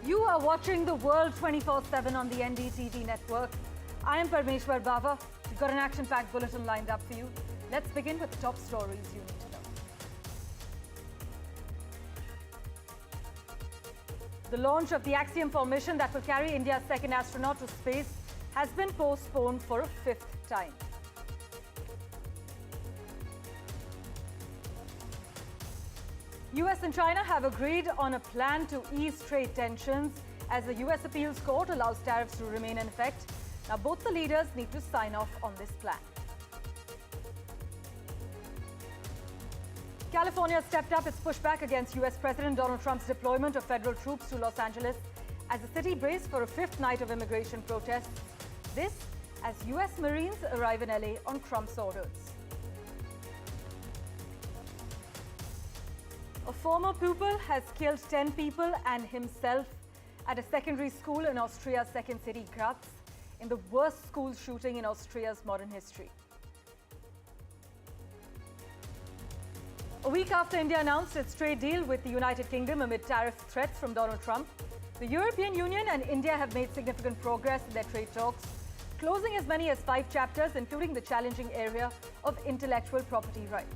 You are watching the world 24/7 on the NDTV network. I am Parmeshwar Bava. We've got an action-packed bulletin lined up for you. Let's begin with the top stories you need to know. The launch of the Axiom 4 mission that will carry India's second astronaut to space has been postponed for a fifth time. US and China have agreed on a plan to ease trade tensions as the US appeals court allows tariffs to remain in effect. Now, both the leaders need to sign off on this plan. California stepped up its pushback against US President Donald Trump's deployment of federal troops to Los Angeles as the city braced for a fifth night of immigration protests. This as US Marines arrive in LA on Trump's orders. A former pupil has killed 10 people and himself at a secondary school in Austria's second city, Graz, in the worst school shooting in Austria's modern history. A week after India announced its trade deal with the United Kingdom amid tariff threats from Donald Trump, the European Union and India have made significant progress in their trade talks, closing as many as 5 chapters, including the challenging area of intellectual property rights.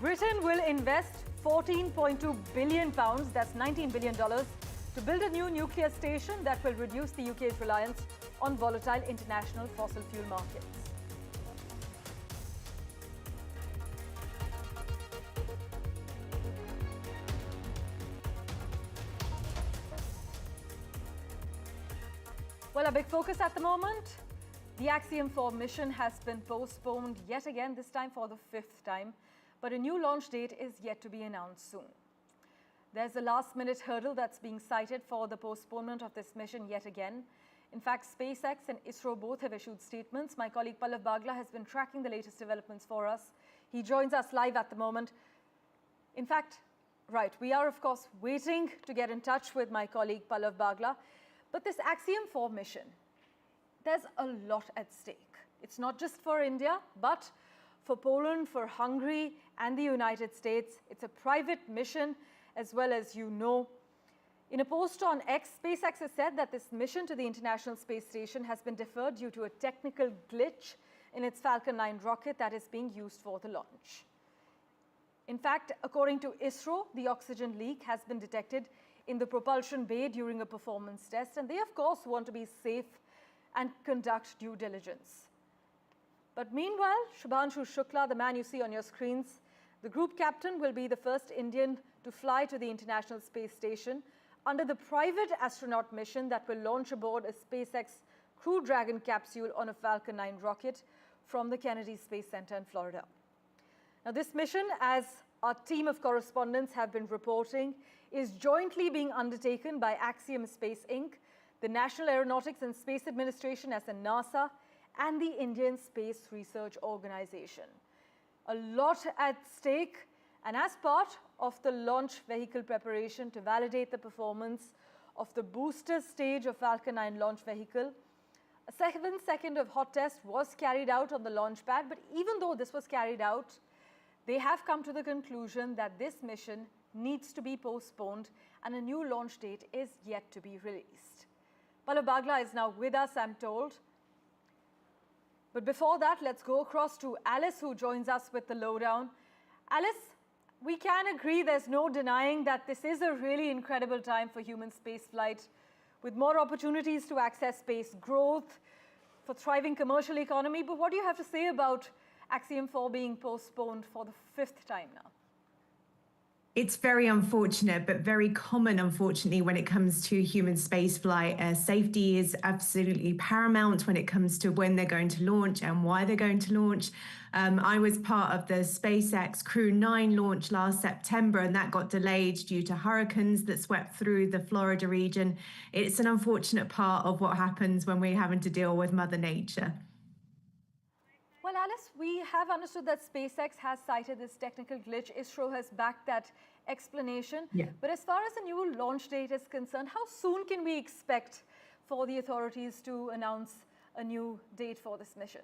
Britain will invest £14.2 billion, that's $19 billion, to build a new nuclear station that will reduce the UK's reliance on volatile international fossil fuel markets. Well, a big focus at the moment. The Axiom 4 mission has been postponed yet again, this time for the 5th time. But a new launch date is yet to be announced soon. There's a last-minute hurdle that's being cited for the postponement of this mission yet again. In fact, SpaceX and ISRO both have issued statements. My colleague Pallav Bagla has been tracking the latest developments for us. He joins us live at the moment. In fact, right, we are, of course, waiting to get in touch with my colleague Pallav Bagla. But this Axiom 4 mission, there's a lot at stake. It's not just for India, but for Poland, for Hungary, and the United States. It's a private mission, as well as you know. In a post on X, SpaceX has said that this mission to the International Space Station has been deferred due to a technical glitch in its Falcon 9 rocket that is being used for the launch. In fact, according to ISRO, the oxygen leak has been detected in the propulsion bay during a performance test, and they, of course, want to be safe and conduct due diligence. But meanwhile, Shubhanshu, the man you see on your screens, the group captain, will be the first Indian to fly to the International Space Station under the private astronaut mission that will launch aboard a SpaceX Crew Dragon capsule on a Falcon 9 rocket from the Kennedy Space Center in Florida. Now, this mission, as our team of correspondents have been reporting, is jointly being undertaken by Axiom Space Inc., the National Aeronautics and Space Administration as in NASA, and the Indian Space Research Organization. A lot at stake, and as part of the launch vehicle preparation to validate the performance of the booster stage of Falcon 9 launch vehicle, a 7-second of hot test was carried out on the launch pad, but even though this was carried out, they have come to the conclusion that this mission needs to be postponed and a new launch date is yet to be released. Pallav Bagla is now with us, I'm told. But before that, let's go across to Alice, who joins us with the lowdown. Alice, we can agree there's no denying that this is a really incredible time for human spaceflight, with more opportunities to access space growth, for thriving commercial economy. But what do you have to say about Axiom 4 being postponed for the 5th time now? It's very unfortunate, but very common, unfortunately, when it comes to human spaceflight. Safety is absolutely paramount when it comes to when they're going to launch and why they're going to launch. I was part of the SpaceX Crew 9 launch last September, and that got delayed due to hurricanes that swept through the Florida region. It's an unfortunate part of what happens when we're having to deal with Mother Nature. Well, Alice, we have understood that SpaceX has cited this technical glitch. ISRO has backed that explanation. Yeah. But as far as a new launch date is concerned, how soon can we expect for the authorities to announce a new date for this mission?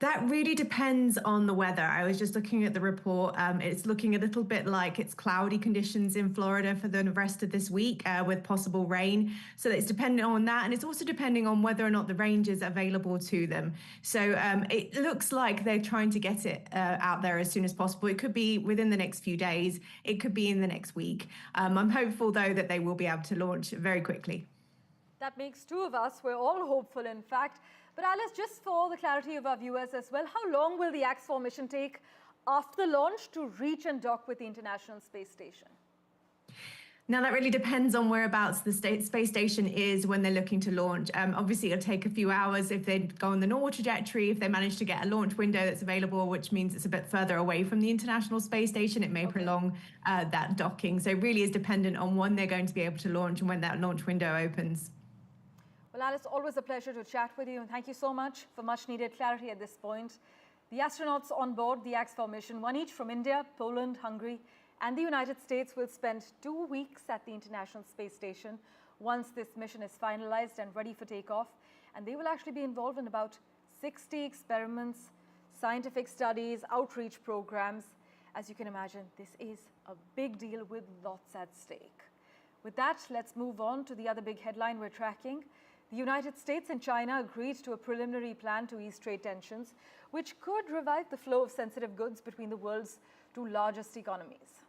That really depends on the weather. I was just looking at the report. It's looking a little bit like it's cloudy conditions in Florida for the rest of this week with possible rain. So it's dependent on that. And it's also depending on whether or not the range is available to them. So it looks like they're trying to get it out there as soon as possible. It could be within the next few days. It could be in the next week. I'm hopeful, though, that they will be able to launch very quickly. That makes two of us. We're all hopeful, in fact. But Alice, just for the clarity of our viewers as well, how long will the Axiom mission take after the launch to reach and dock with the International Space Station? Now, that really depends on whereabouts the space station is when they're looking to launch. Obviously, it'll take a few hours if they go on the normal trajectory. If they manage to get a launch window that's available, which means it's a bit further away from the International Space Station, it may prolong that docking. So it really is dependent on when they're going to be able to launch and when that launch window opens. Well, Alice, always a pleasure to chat with you, and thank you so much for much needed clarity at this point. The astronauts on board the Axiom mission, one each from India, Poland, Hungary, and the United States, will spend 2 weeks at the International Space Station once this mission is finalized and ready for takeoff. And they will actually be involved in about 60 experiments, scientific studies, outreach programs. As you can imagine, this is a big deal with lots at stake. With that, let's move on to the other big headline we're tracking. The United States and China agreed to a preliminary plan to ease trade tensions, which could revive the flow of sensitive goods between the world's two largest economies.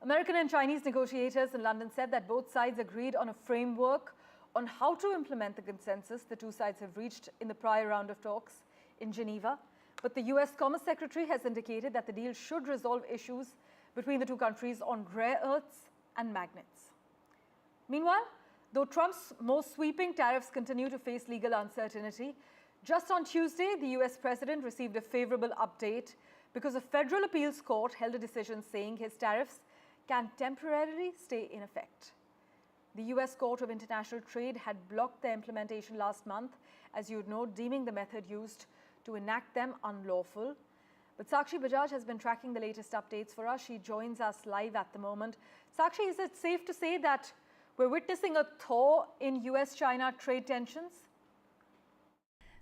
American and Chinese negotiators in London said that both sides agreed on a framework on how to implement the consensus the two sides have reached in the prior round of talks in Geneva. But the US Commerce Secretary has indicated that the deal should resolve issues between the two countries on rare earths and magnets. Meanwhile, though Trump's most sweeping tariffs continue to face legal uncertainty, just on Tuesday, the US president received a favorable update because a federal appeals court held a decision saying his tariffs can temporarily stay in effect. The US Court of International Trade had blocked their implementation last month, as you would know, deeming the method used to enact them unlawful. But Sakshi Bajaj has been tracking the latest updates for us. She joins us live at the moment. Sakshi, is it safe to say that we're witnessing a thaw in US-China trade tensions?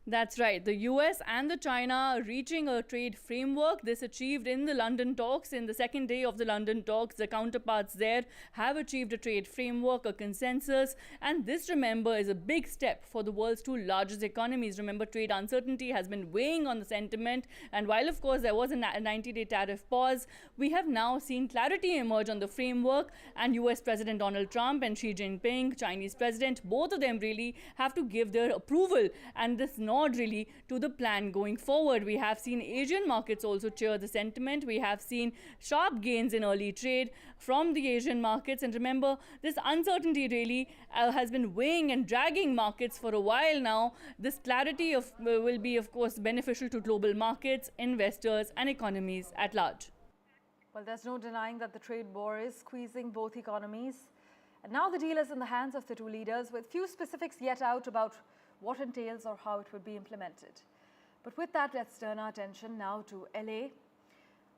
That's right. The US and the China are reaching a trade framework. This achieved in the London talks. In the second day of the London talks, the counterparts there have achieved a trade framework, a consensus. And this, remember, is a big step for the world's two largest economies. Remember, trade uncertainty has been weighing on the sentiment. And while, of course, there was a 90-day tariff pause, we have now seen clarity emerge on the framework. And US President Donald Trump and Xi Jinping, Chinese President, both of them really have to give their approval. And this really to the plan going forward. We have seen Asian markets also cheer the sentiment. We have seen sharp gains in early trade from the Asian markets. And remember, this uncertainty really has been weighing and dragging markets for a while now. This clarity will be, of course, beneficial to global markets, investors, and economies at large. Well, there's no denying that the trade war is squeezing both economies. And now the deal is in the hands of the two leaders, with few specifics yet out about what entails or how it would be implemented. But with that, let's turn our attention now to LA,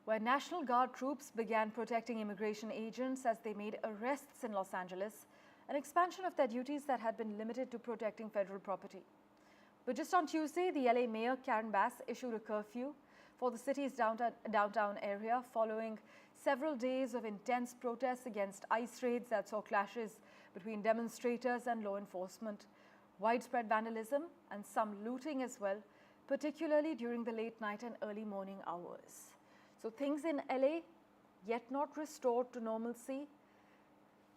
where National Guard troops began protecting immigration agents as they made arrests in Los Angeles, an expansion of their duties that had been limited to protecting federal property. But just on Tuesday, the LA Mayor, Karen Bass, issued a curfew for the city's downtown area following several days of intense protests against ICE raids that saw clashes between demonstrators and law enforcement, widespread vandalism, and some looting as well, particularly during the late night and early morning hours. So things in LA yet not restored to normalcy.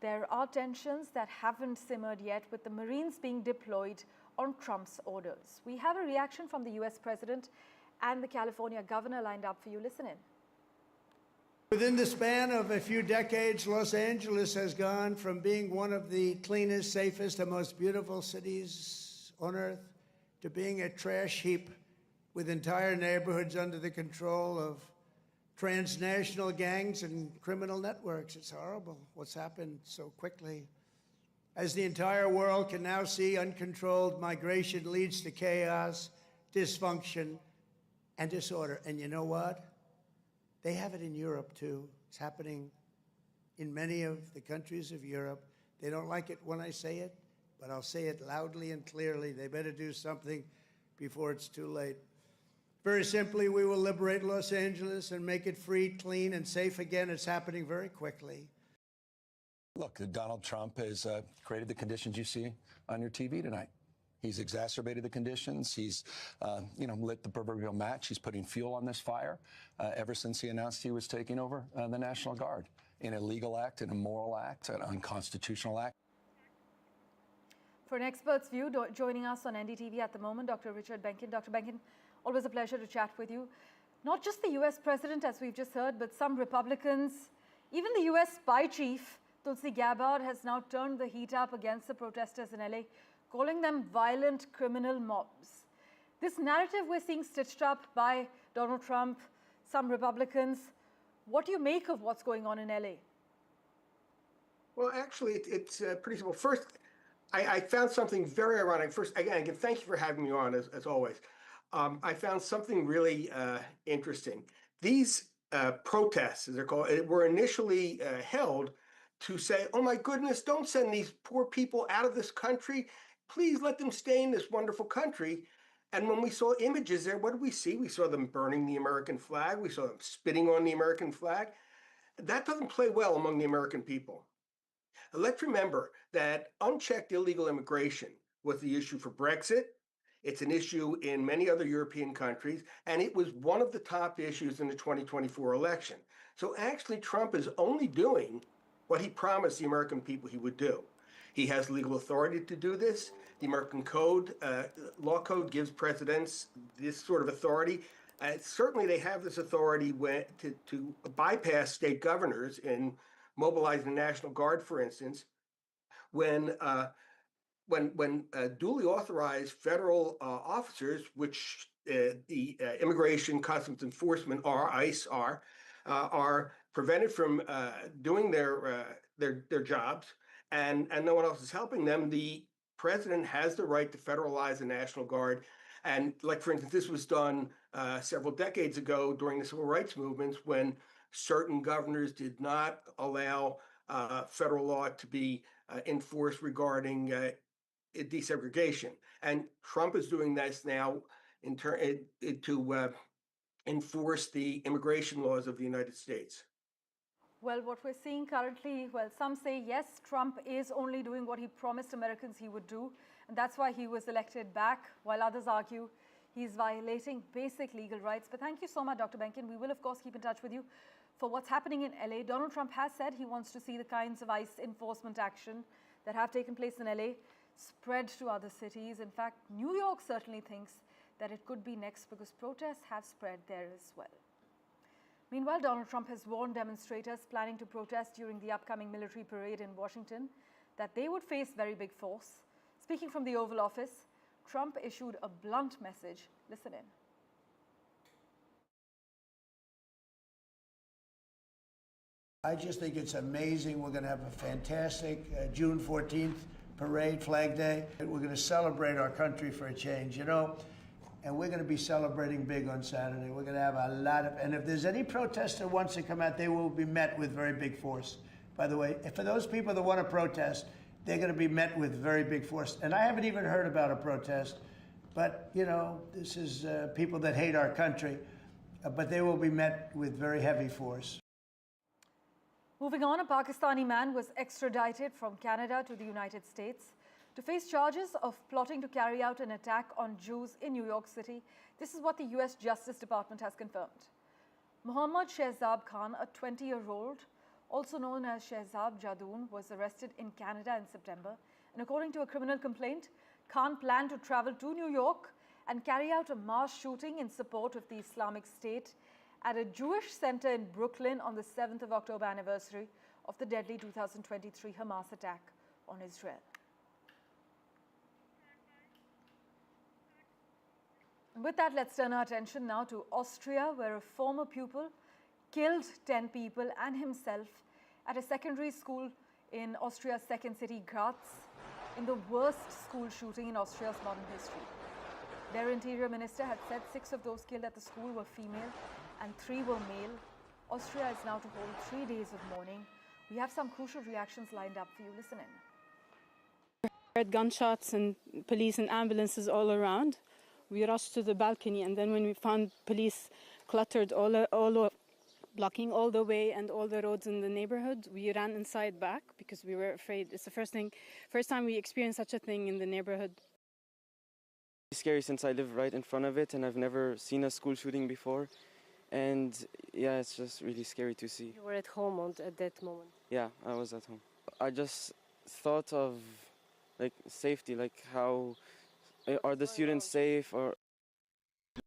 There are tensions that haven't simmered yet, with the Marines being deployed on Trump's orders. We have a reaction from the US President and the California governor lined up for you. Listen in. Within the span of a few decades, Los Angeles has gone from being one of the cleanest, safest, and most beautiful cities on earth to being a trash heap with entire neighborhoods under the control of transnational gangs and criminal networks. It's horrible what's happened so quickly. As the entire world can now see, uncontrolled migration leads to chaos, dysfunction, and disorder. And you know what? They have it in Europe, too. It's happening in many of the countries of Europe. They don't like it when I say it, but I'll say it loudly and clearly. They better do something before it's too late. Very simply, we will liberate Los Angeles and make it free, clean, and safe again. It's happening very quickly. Look, Donald Trump has created the conditions you see on your TV tonight. He's exacerbated the conditions. He's, lit the proverbial match. He's putting fuel on this fire ever since he announced he was taking over the National Guard. An illegal act, an immoral act, an unconstitutional act. For an expert's view, joining us on NDTV at the moment, Dr. Richard Benkin. Dr. Benkin, always a pleasure to chat with you. Not just the US president, as we've just heard, but some Republicans, even the US spy chief, Tulsi Gabbard, has now turned the heat up against the protesters in LA, calling them violent criminal mobs. This narrative we're seeing stitched up by Donald Trump, some Republicans. What do you make of what's going on in LA? Well, actually, it's pretty simple. First, I found something very ironic. First, again, thank you for having me on, as always. I found something really interesting. These protests, as they're called, were initially held to say, oh my goodness, don't send these poor people out of this country. Please let them stay in this wonderful country. And when we saw images there, what did we see? We saw them burning the American flag. We saw them spitting on the American flag. That doesn't play well among the American people. Let's remember that unchecked illegal immigration was the issue for Brexit. It's an issue in many other European countries, and it was one of the top issues in the 2024 election. So actually, Trump is only doing what he promised the American people he would do. He has legal authority to do this. The American code, law code, gives presidents this sort of authority. Certainly, they have this authority to bypass state governors in mobilizing the National Guard, for instance, when duly authorized federal officers, which the Immigration Customs Enforcement ICE are prevented from doing their jobs, and no one else is helping them. The president has the right to federalize the National Guard. And like, for instance, this was done several decades ago during the civil rights movements when certain governors did not allow federal law to be enforced regarding desegregation. And Trump is doing this now to enforce the immigration laws of the United States. Well, what we're seeing currently, well, some say, yes, Trump is only doing what he promised Americans he would do, and that's why he was elected back, while others argue he's violating basic legal rights. But thank you so much, Dr. Benkin. We will, of course, keep in touch with you for what's happening in LA. Donald Trump has said he wants to see the kinds of ICE enforcement action that have taken place in LA spread to other cities. In fact, New York certainly thinks that it could be next because protests have spread there as well. Meanwhile, Donald Trump has warned demonstrators planning to protest during the upcoming military parade in Washington that they would face very big force. Speaking from the Oval Office, Trump issued a blunt message. Listen in. I just think it's amazing. We're going to have a fantastic June 14th parade, Flag Day. We're going to celebrate our country for a change, and we're going to be celebrating big on Saturday. We're going to have a lot of, and if there's any protester wants to come out, they will be met with very big force. By the way, for those people that want to protest, they're going to be met with very big force. And I haven't even heard about a protest, but, this is people that hate our country, but they will be met with very heavy force. Moving on, a Pakistani man was extradited from Canada to the United States to face charges of plotting to carry out an attack on Jews in New York City. This is what the US Justice Department has confirmed. Mohammad Shehzab Khan, a 20-year-old, also known as Shehzab Jadoon, was arrested in Canada in September. And according to a criminal complaint, Khan planned to travel to New York and carry out a mass shooting in support of the Islamic State at a Jewish center in Brooklyn on the 7th of October anniversary of the deadly 2023 Hamas attack on Israel. And with that, let's turn our attention now to Austria, where a former pupil killed 10 people and himself at a secondary school in Austria's second city, Graz, in the worst school shooting in Austria's modern history. Their interior minister had said 6 of those killed at the school were female and 3 were male. Austria is now to hold 3 days of mourning. We have some crucial reactions lined up for you. Listen in. We heard gunshots and police and ambulances all around. We rushed to the balcony, and then when we found police cluttered blocking all the way and all the roads in the neighborhood, we ran inside back because we were afraid. It's the first time we experienced such a thing in the neighborhood. It's scary since I live right in front of it, and I've never seen a school shooting before. And yeah, it's just really scary to see. You were at home at that moment? Yeah, I was at home. I just thought of like safety, like how are the students safe or.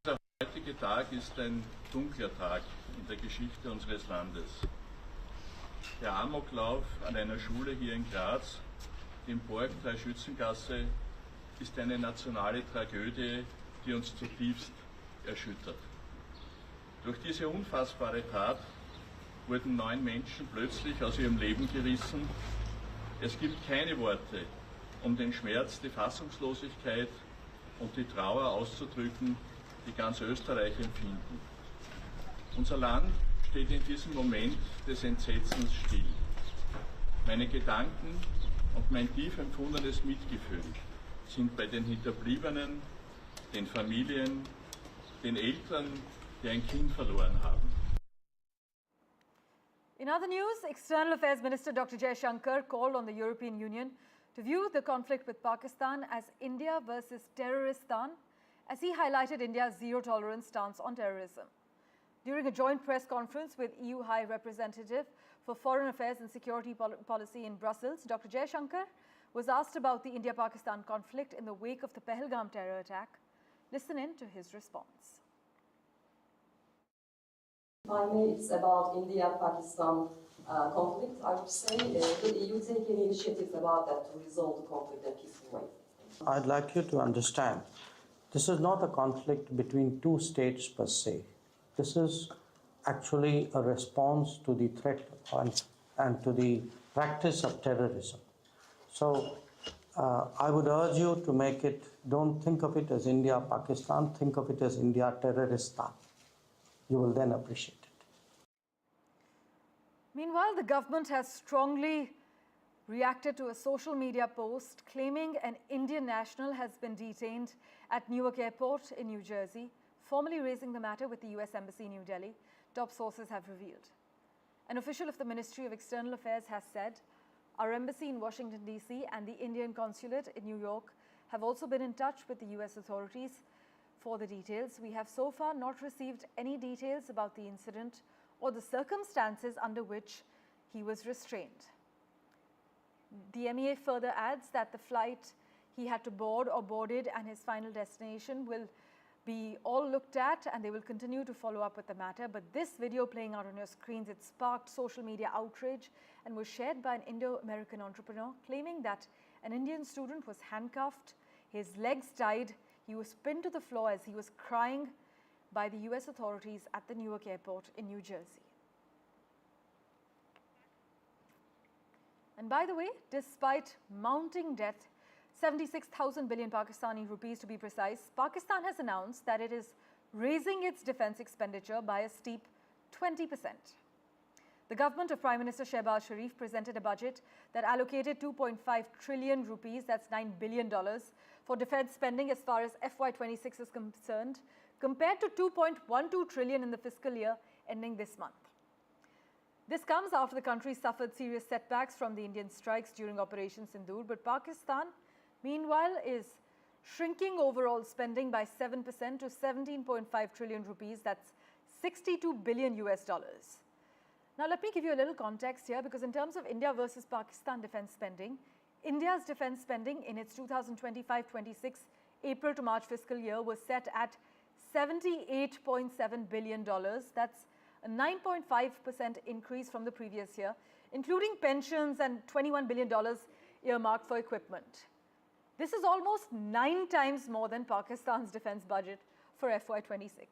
Der heutige Tag ist ein dunkler Tag in der Geschichte unseres Landes. Der Amoklauf an einer Schule hier in Graz, dem Borgtal Schützengasse, ist eine nationale Tragödie, die uns zutiefst erschüttert. Durch diese unfassbare Tat wurden 9 Menschen plötzlich aus ihrem Leben gerissen. Es gibt keine Worte, um den Schmerz, die Fassungslosigkeit und die Trauer auszudrücken, die ganz Österreich empfinden. Unser Land steht in diesem Moment des Entsetzens still. Meine Gedanken und mein tief empfundenes Mitgefühl sind bei den Hinterbliebenen, den Familien, den Eltern, die ein Kind verloren haben. In other news, External Affairs Minister Dr. Jaishankar called on the European Union to view the conflict with Pakistan as India versus Terroristan, as he highlighted India's zero-tolerance stance on terrorism. During a joint press conference with EU High Representative for Foreign Affairs and Security Policy in Brussels, Dr. Jaishankar was asked about the India-Pakistan conflict in the wake of the Pahalgam terror attack. Listen in to his response. Finally, it's about India-Pakistan conflict. I would say, will the EU take any initiatives about that to resolve the conflict in a peaceful way? I'd like you to understand, this is not a conflict between two states per se. This is actually a response to the threat and to the practice of terrorism. So I would urge you to make it, don't think of it as India-Pakistan, think of it as India-Terroristan. You will then appreciate it. Meanwhile, the government has strongly reacted to a social media post claiming an Indian national has been detained at Newark Airport in New Jersey, formally raising the matter with the US Embassy in New Delhi, top sources have revealed. An official of the Ministry of External Affairs has said, our embassy in Washington, D.C. and the Indian consulate in New York have also been in touch with the US authorities for the details. We have so far not received any details about the incident or the circumstances under which he was restrained. The MEA further adds that the flight he had to board or boarded and his final destination will be all looked at, and they will continue to follow up with the matter. But this video playing out on your screens, it sparked social media outrage and was shared by an Indo-American entrepreneur claiming that an Indian student was handcuffed, his legs tied, he was pinned to the floor as he was crying by the US authorities at the Newark airport in New Jersey. And by the way, despite mounting debt, 76,000 billion Pakistani rupees to be precise, Pakistan has announced that it is raising its defense expenditure by a steep 20%. The government of Prime Minister Shehbaz Sharif presented a budget that allocated 2.5 trillion rupees, that's $9 billion, for defense spending as far as FY26 is concerned, compared to 2.12 trillion in the fiscal year ending this month. This comes after the country suffered serious setbacks from the Indian strikes during Operation Sindoor, but Pakistan, meanwhile, is shrinking overall spending by 7% to 17.5 trillion rupees, that's 62 billion US dollars. Now let me give you a little context here, because in terms of India versus Pakistan defense spending, India's defense spending in its 2025-26 April to March fiscal year was set at $78.7 billion. That's a 9.5% increase from the previous year, including pensions and $21 billion earmarked for equipment. This is almost 9 times more than Pakistan's defense budget for FY26.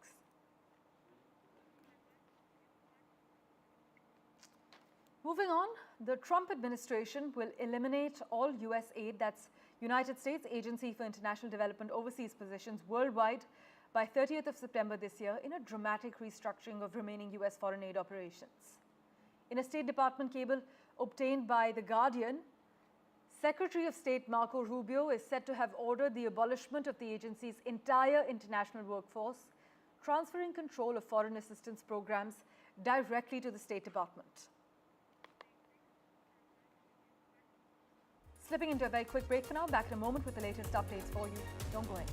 Moving on, the Trump administration will eliminate all US aid, that's United States Agency for International Development overseas positions worldwide, by 30th of September this year in a dramatic restructuring of remaining US foreign aid operations. In a State Department cable obtained by The Guardian, Secretary of State Marco Rubio is said to have ordered the abolishment of the agency's entire international workforce, transferring control of foreign assistance programs directly to the State Department. Slipping into a very quick break for now. Back in a moment with the latest updates for you. Don't go anywhere.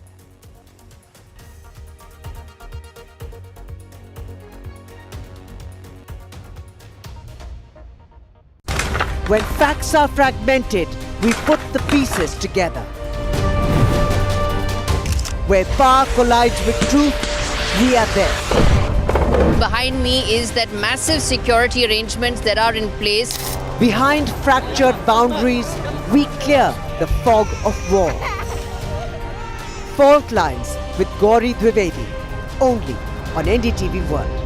When facts are fragmented, we put the pieces together. Where power collides with truth, we are there. Behind me is that massive security arrangements that are in place. Behind fractured boundaries, we clear the fog of war. Fault Lines with Gauri Dwivedi, only on NDTV World.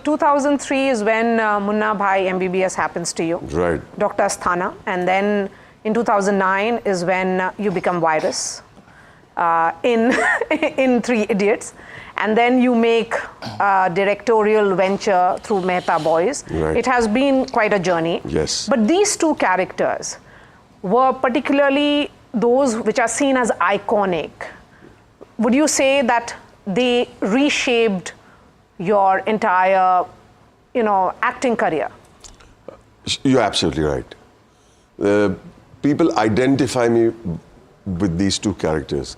2003 is when Munna Bhai MBBS happens to you. Right. Dr. Asthana. And then in 2009 is when you become virus in Three Idiots. And then you make a directorial venture through Mehta Boys. Right. It has been quite a journey. Yes. But these two characters were particularly those which are seen as iconic. Would you say that they reshaped your entire, acting career? You're absolutely right. People identify me with these two characters.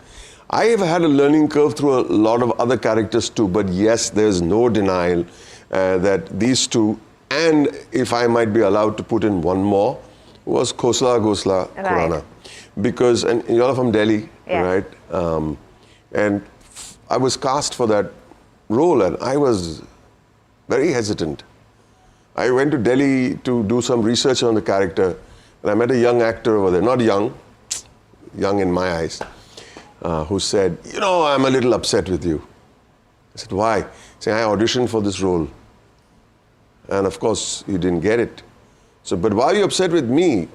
I have had a learning curve through a lot of other characters too, but yes, there's no denial that these two, and if I might be allowed to put in one more, was Khosla Ghosla Khurana. Because, and you're from Delhi, right? And I was cast for that role and I was very hesitant. I went to Delhi to do some research on the character and I met a young actor over there, not young in my eyes, who said, I'm a little upset with you. I said, why? He said, I auditioned for this role. And of course, you didn't get it. So, but why are you upset with me?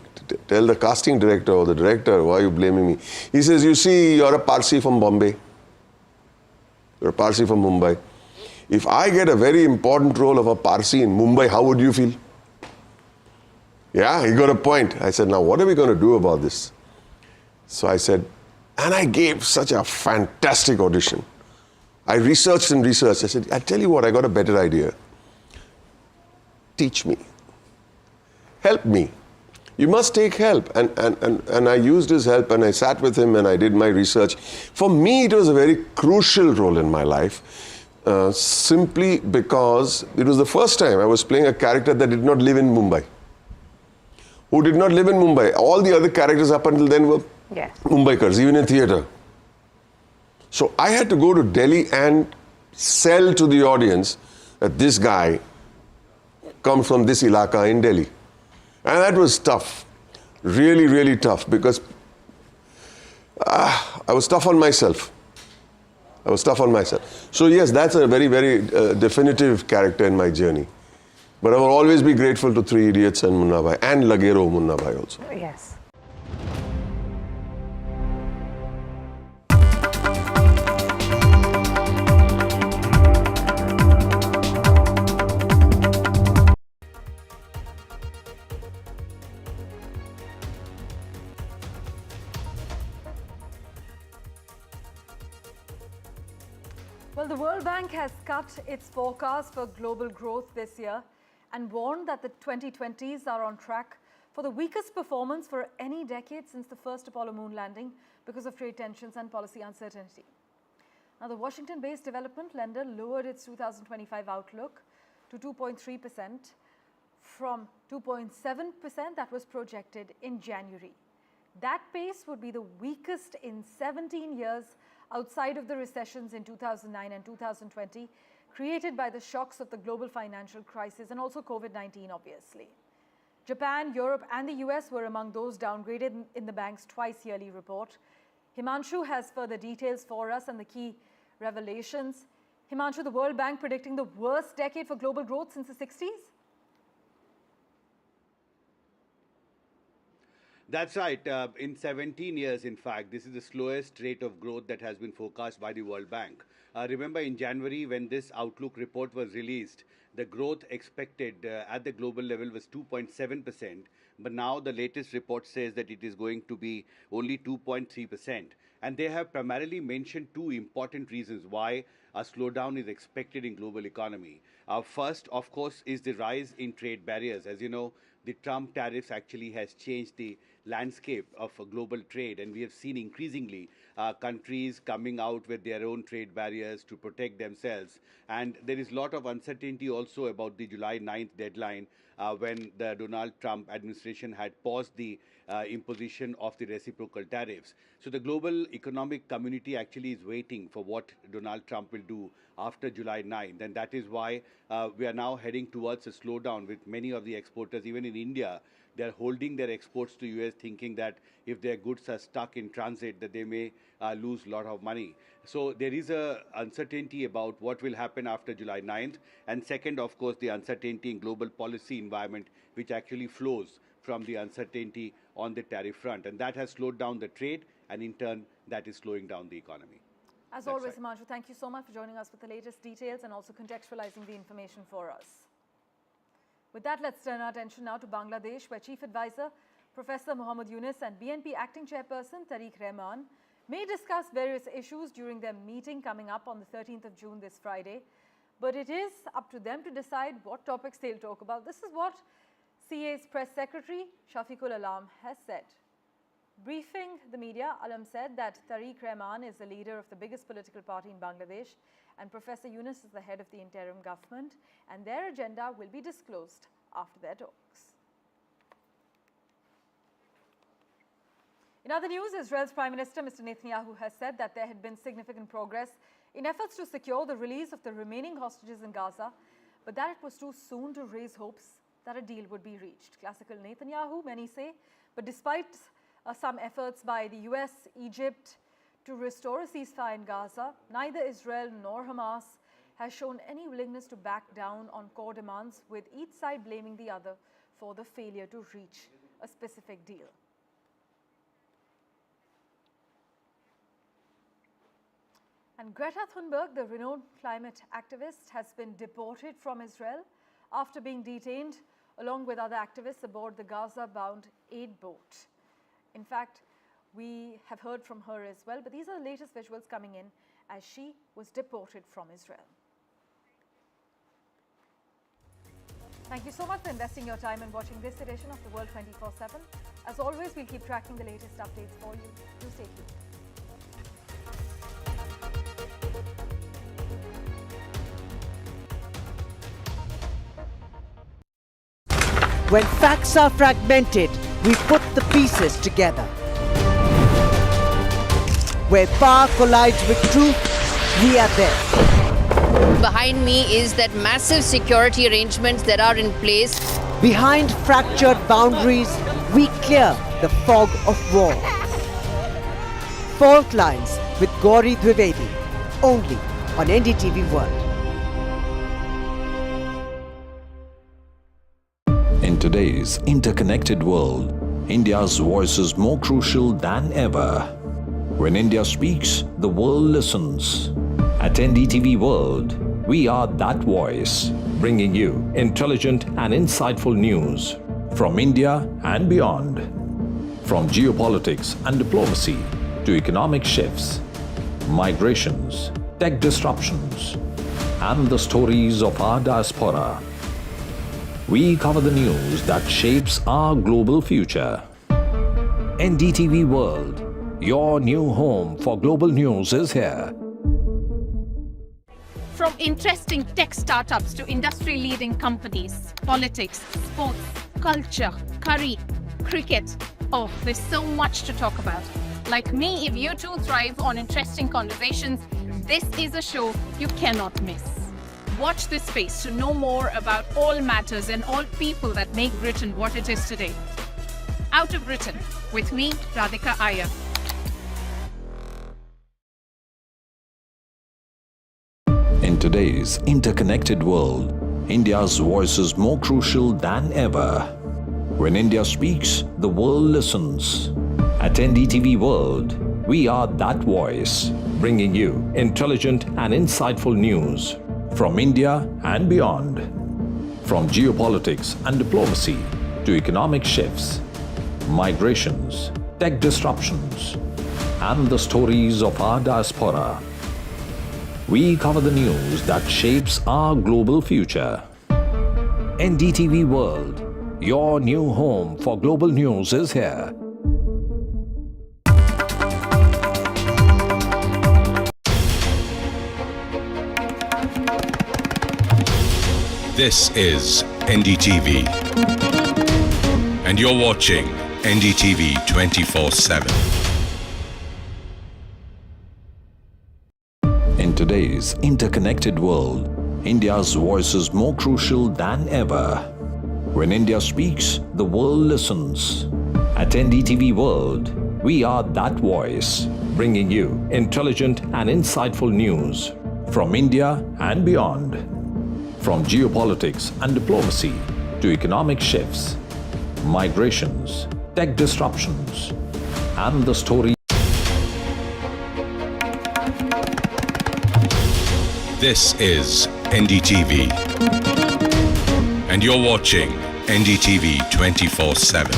Tell the casting director or the director, why are you blaming me? He says, you see, you're a Parsi from Bombay. You're a Parsi from Mumbai. If I get a very important role of a Parsi in Mumbai, how would you feel? Yeah, he got a point. I said, now what are we going to do about this? So I said, and I gave such a fantastic audition. I researched and researched. I said, I tell you what, I got a better idea. Teach me. Help me. You must take help. And I used his help and I sat with him and I did my research. For me, it was a very crucial role in my life, simply because it was the first time I was playing a character that did not live in Mumbai. Who did not live in Mumbai. All the other characters up until then were Mumbaikars, even in theatre. So I had to go to Delhi and sell to the audience that this guy comes from this ilaka in Delhi. And that was tough, really, really tough, because I was tough on myself. So yes, that's a very, very definitive character in my journey. But I will always be grateful to Three Idiots and Munna Bhai, and Lagero Munna Bhai also. Yes. Well, the World Bank has cut its forecast for global growth this year and warned that the 2020s are on track for the weakest performance for any decade since the first Apollo moon landing because of trade tensions and policy uncertainty. Now, the Washington-based development lender lowered its 2025 outlook to 2.3% from 2.7% that was projected in January. That pace would be the weakest in 17 years outside of the recessions in 2009 and 2020, created by the shocks of the global financial crisis and also COVID-19, obviously. Japan, Europe, and the US were among those downgraded in the bank's twice-yearly report. Himanshu has further details for us and the key revelations. Himanshu, the World Bank predicting the worst decade for global growth since the 60s? That's right. In 17 years, in fact, this is the slowest rate of growth that has been forecast by the World Bank. Remember in January when this outlook report was released, the growth expected at the global level was 2.7%, but now the latest report says that it is going to be only 2.3%. And they have primarily mentioned two important reasons why a slowdown is expected in global economy. First, of course, is the rise in trade barriers. As you know, the Trump tariffs actually has changed the landscape of global trade, and we have seen increasingly countries coming out with their own trade barriers to protect themselves. And there is a lot of uncertainty also about the July 9th deadline when the Donald Trump administration had paused the imposition of the reciprocal tariffs. So the global economic community actually is waiting for what Donald Trump will do after July 9th. And that is why we are now heading towards a slowdown with many of the exporters. Even in India, they are holding their exports to US, thinking that if their goods are stuck in transit, that they may lose a lot of money. So there is a uncertainty about what will happen after July 9th. And second, of course, the uncertainty in global policy environment, which actually flows from the uncertainty on the tariff front. And that has slowed down the trade, and in turn, that is slowing down the economy. As always, Shubhanshu, thank you so much for joining us with the latest details and also contextualizing the information for us. With that, let's turn our attention now to Bangladesh, where Chief Advisor Professor Muhammad Yunus and BNP Acting Chairperson Tariq Rehman may discuss various issues during their meeting coming up on the 13th of June this Friday. But it is up to them to decide what topics they'll talk about. This is what CA's Press Secretary Shafiqul Alam has said. Briefing the media, Alam said that Tariq Rehman is the leader of the biggest political party in Bangladesh and Professor Yunus is the head of the interim government, and their agenda will be disclosed after their talks. In other news, Israel's Prime Minister Mr. Netanyahu has said that there had been significant progress in efforts to secure the release of the remaining hostages in Gaza, but that it was too soon to raise hopes that a deal would be reached. Classical Netanyahu, many say, but despite some efforts by the US, Egypt to restore a ceasefire in Gaza, neither Israel nor Hamas has shown any willingness to back down on core demands, with each side blaming the other for the failure to reach a specific deal. And Greta Thunberg, the renowned climate activist, has been deported from Israel after being detained along with other activists aboard the Gaza-bound aid boat. In fact, we have heard from her as well, but these are the latest visuals coming in as she was deported from Israel. Thank you so much for investing your time in watching this edition of The World 24/7. As always, we'll keep tracking the latest updates for you. Do stay tuned. When facts are fragmented, we put the pieces together. Where power collides with truth, we are there. Behind me is that massive security arrangements that are in place. Behind fractured boundaries, we clear the fog of war. Fault Lines with Gauri Dwivedi, only on NDTV World. In today's interconnected world, India's voice is more crucial than ever. When India speaks, the world listens. At NDTV World, we are that voice, bringing you intelligent and insightful news from India and beyond. From geopolitics and diplomacy to economic shifts, migrations, tech disruptions, and the stories of our diaspora. We cover the news that shapes our global future. NDTV World, your new home for global news, is here. From interesting tech startups to industry-leading companies, politics, sports, culture, curry, cricket. Oh, there's so much to talk about. Like me, if you too thrive on interesting conversations, this is a show you cannot miss. Watch this space to know more about all matters and all people that make Britain what it is today. Out of Britain, with me, Radhika Iyer. In today's interconnected world, India's voice is more crucial than ever. When India speaks, the world listens. At NDTV World, we are that voice, bringing you intelligent and insightful news from India and beyond. From geopolitics and diplomacy to economic shifts, migrations, tech disruptions, and the stories of our diaspora. We cover the news that shapes our global future. NDTV World, your new home for global news, is here. This is NDTV, and you're watching NDTV 24/7. In today's interconnected world, India's voice is more crucial than ever. When India speaks, the world listens. At NDTV World, we are that voice, bringing you intelligent and insightful news from India and beyond. From geopolitics and diplomacy to economic shifts, migrations, tech disruptions, and the story. This is NDTV, and you're watching NDTV 24/7.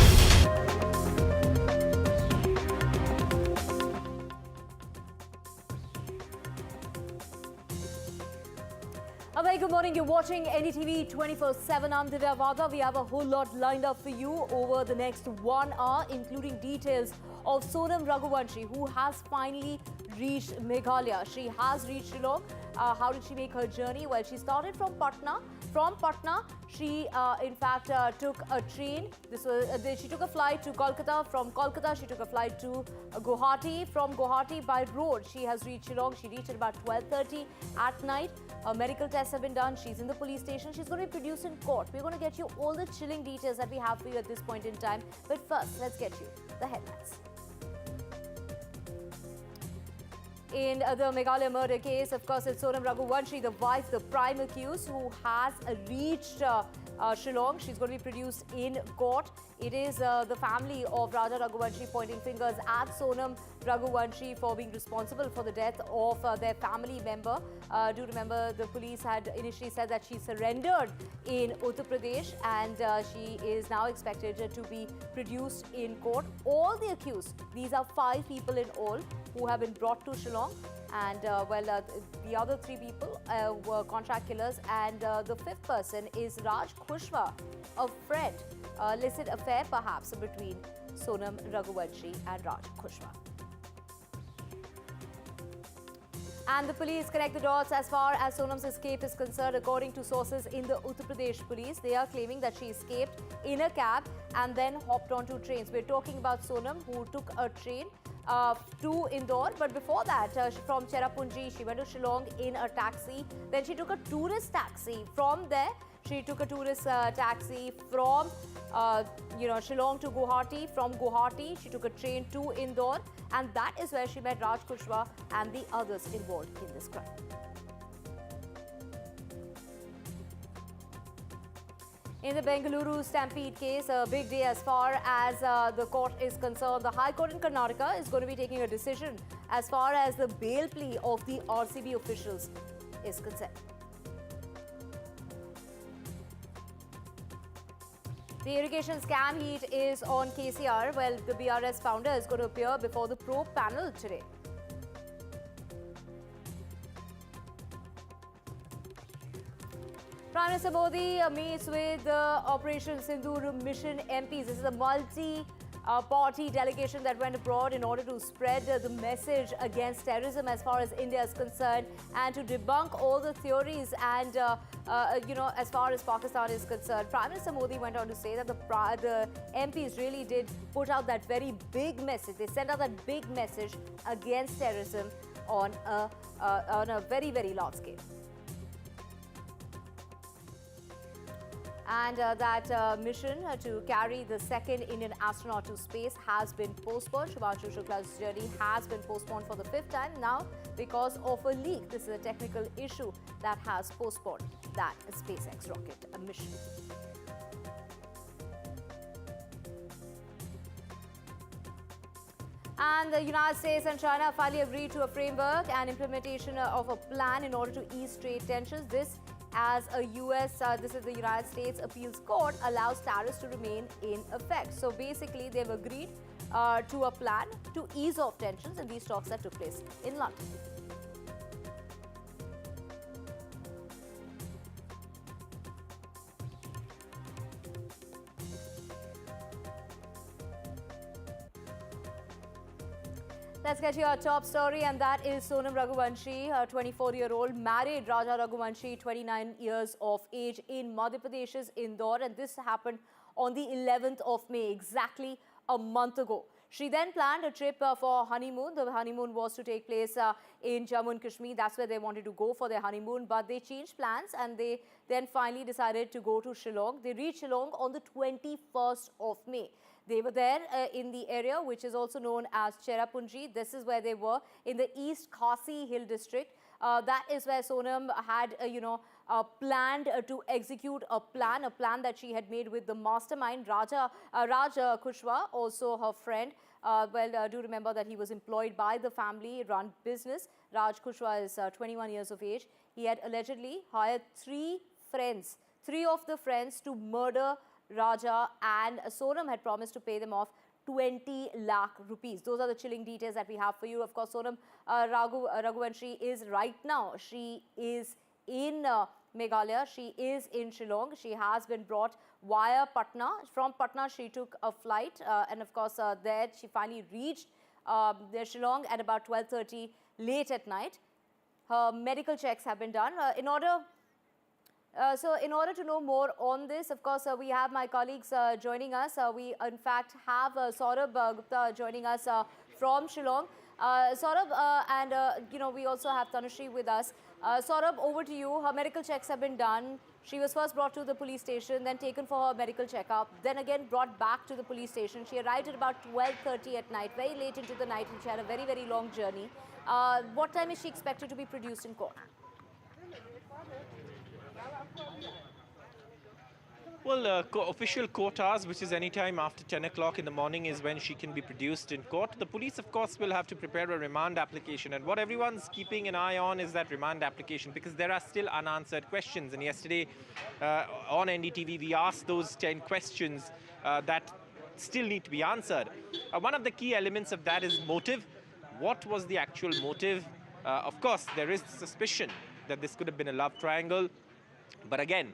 A very good morning. You're watching NDTV 24/7. I'm Divya Vada. We have a whole lot lined up for you over the next 1 hour, including details of Sonam Raghuvanshi, who has finally reached Meghalaya. She has reached Shillong. How did she make her journey? Well, she started from Patna. From Patna, she in fact took a train. She took a flight to Kolkata. From Kolkata, she took a flight to Guwahati. From Guwahati by road, she has reached Shillong. She reached at about 12:30 at night. Medical tests have been done. She's in the police station. She's going to be produced in court. We're going to get you all the chilling details that we have for you at this point in time. But first, let's get you the headlines. In the Meghalaya murder case, of course, it's Sonam Raghuvanshi, the wife, the prime accused, who has reached Shillong. She's going to be produced in court. It is the family of Raja Raghuvanshi pointing fingers at Sonam Raghuvanshi for being responsible for the death of their family member. Do remember the police had initially said that she surrendered in Uttar Pradesh, and she is now expected to be produced in court. All the accused, these are 5 people in all who have been brought to Shillong. And the other 3 people were contract killers, and the 5th person is Raj Khushwa, a friend, illicit affair perhaps between Sonam Raghuvanshi and Raj Khushwa. And the police connect the dots as far as Sonam's escape is concerned. According to sources in the Uttar Pradesh police, they are claiming that she escaped in a cab and then hopped onto trains. We're talking about Sonam, who took a train to Indore, but before that, from Cherrapunji, she went to Shillong in a taxi. Then she took a tourist taxi. From there, she took a tourist taxi from Shillong to Guwahati. From Guwahati, she took a train to Indore, and that is where she met Raj Khushwa and the others involved in this crime. In the Bengaluru stampede case, a big day as far as the court is concerned. The High Court in Karnataka is going to be taking a decision as far as the bail plea of the RCB officials is concerned. The irrigation scam heat is on KCR. Well, the BRS founder is going to appear before the probe panel today. Prime Minister Modi meets with the Operation Sindoor Mission MPs. This is a multi-party delegation that went abroad in order to spread the message against terrorism as far as India is concerned, and to debunk all the theories and, as far as Pakistan is concerned. Prime Minister Modi went on to say that the MPs really did put out that very big message. They sent out that big message against terrorism on a very, very large scale. And that mission to carry the second Indian astronaut to space has been postponed. Shubhanshu's journey has been postponed for the 5th time now because of a leak. This is a technical issue that has postponed that SpaceX rocket mission. And the United States and China finally agreed to a framework and implementation of a plan in order to ease trade tensions. This as this is the United States Appeals Court allows tariffs to remain in effect. So basically, they've agreed to a plan to ease off tensions in these talks that took place in London. Let's get to our top story, and that is Sonam Raghuvanshi, a 24-year-old, married Raja Raghuvanshi, 29 years of age, in Madhya Pradesh's Indore, and this happened on the 11th of May, exactly a month ago. She then planned a trip for honeymoon. The honeymoon was to take place in Jammu and Kashmir. That's where they wanted to go for their honeymoon, but they changed plans and they then finally decided to go to Shillong. They reached Shillong on the 21st of May. They were there in the area which is also known as Cherrapunji. This is where they were in the East Khasi Hill district. That is where Sonam had, planned to execute a plan that she had made with the mastermind, Raj Kushwaha, also her friend. Do remember that he was employed by the family-run business. Raj Kushwaha is 21 years of age. He had allegedly hired three of the friends to murder Raja, and Sonam had promised to pay them off 20 lakh rupees. Those are the chilling details that we have for you. Of course, Sonam Raghuvanshi is right now. She is in Meghalaya. She is in Shillong. She has been brought via Patna. From Patna, she took a flight, and of course, there she finally reached Shillong at about 12:30 late at night. Her medical checks have been done. In order to know more on this, of course, we have my colleagues joining us. We, in fact, have Saurabh Gupta joining us from Shillong. Saurabh, we also have Tanushree with us. Saurabh, over to you. Her medical checks have been done. She was first brought to the police station, then taken for her medical checkup, then again brought back to the police station. She arrived at about 12:30 at night, very late into the night, and she had a very, very long journey. What time is she expected to be produced in court? Well, official court hours, which is any time after 10 o'clock in the morning, is when she can be produced in court. The police, of course, will have to prepare a remand application. And what everyone's keeping an eye on is that remand application, because there are still unanswered questions. And yesterday on NDTV, we asked those 10 questions that still need to be answered. One of the key elements of that is motive. What was the actual motive? Of course, there is suspicion that this could have been a love triangle. But again,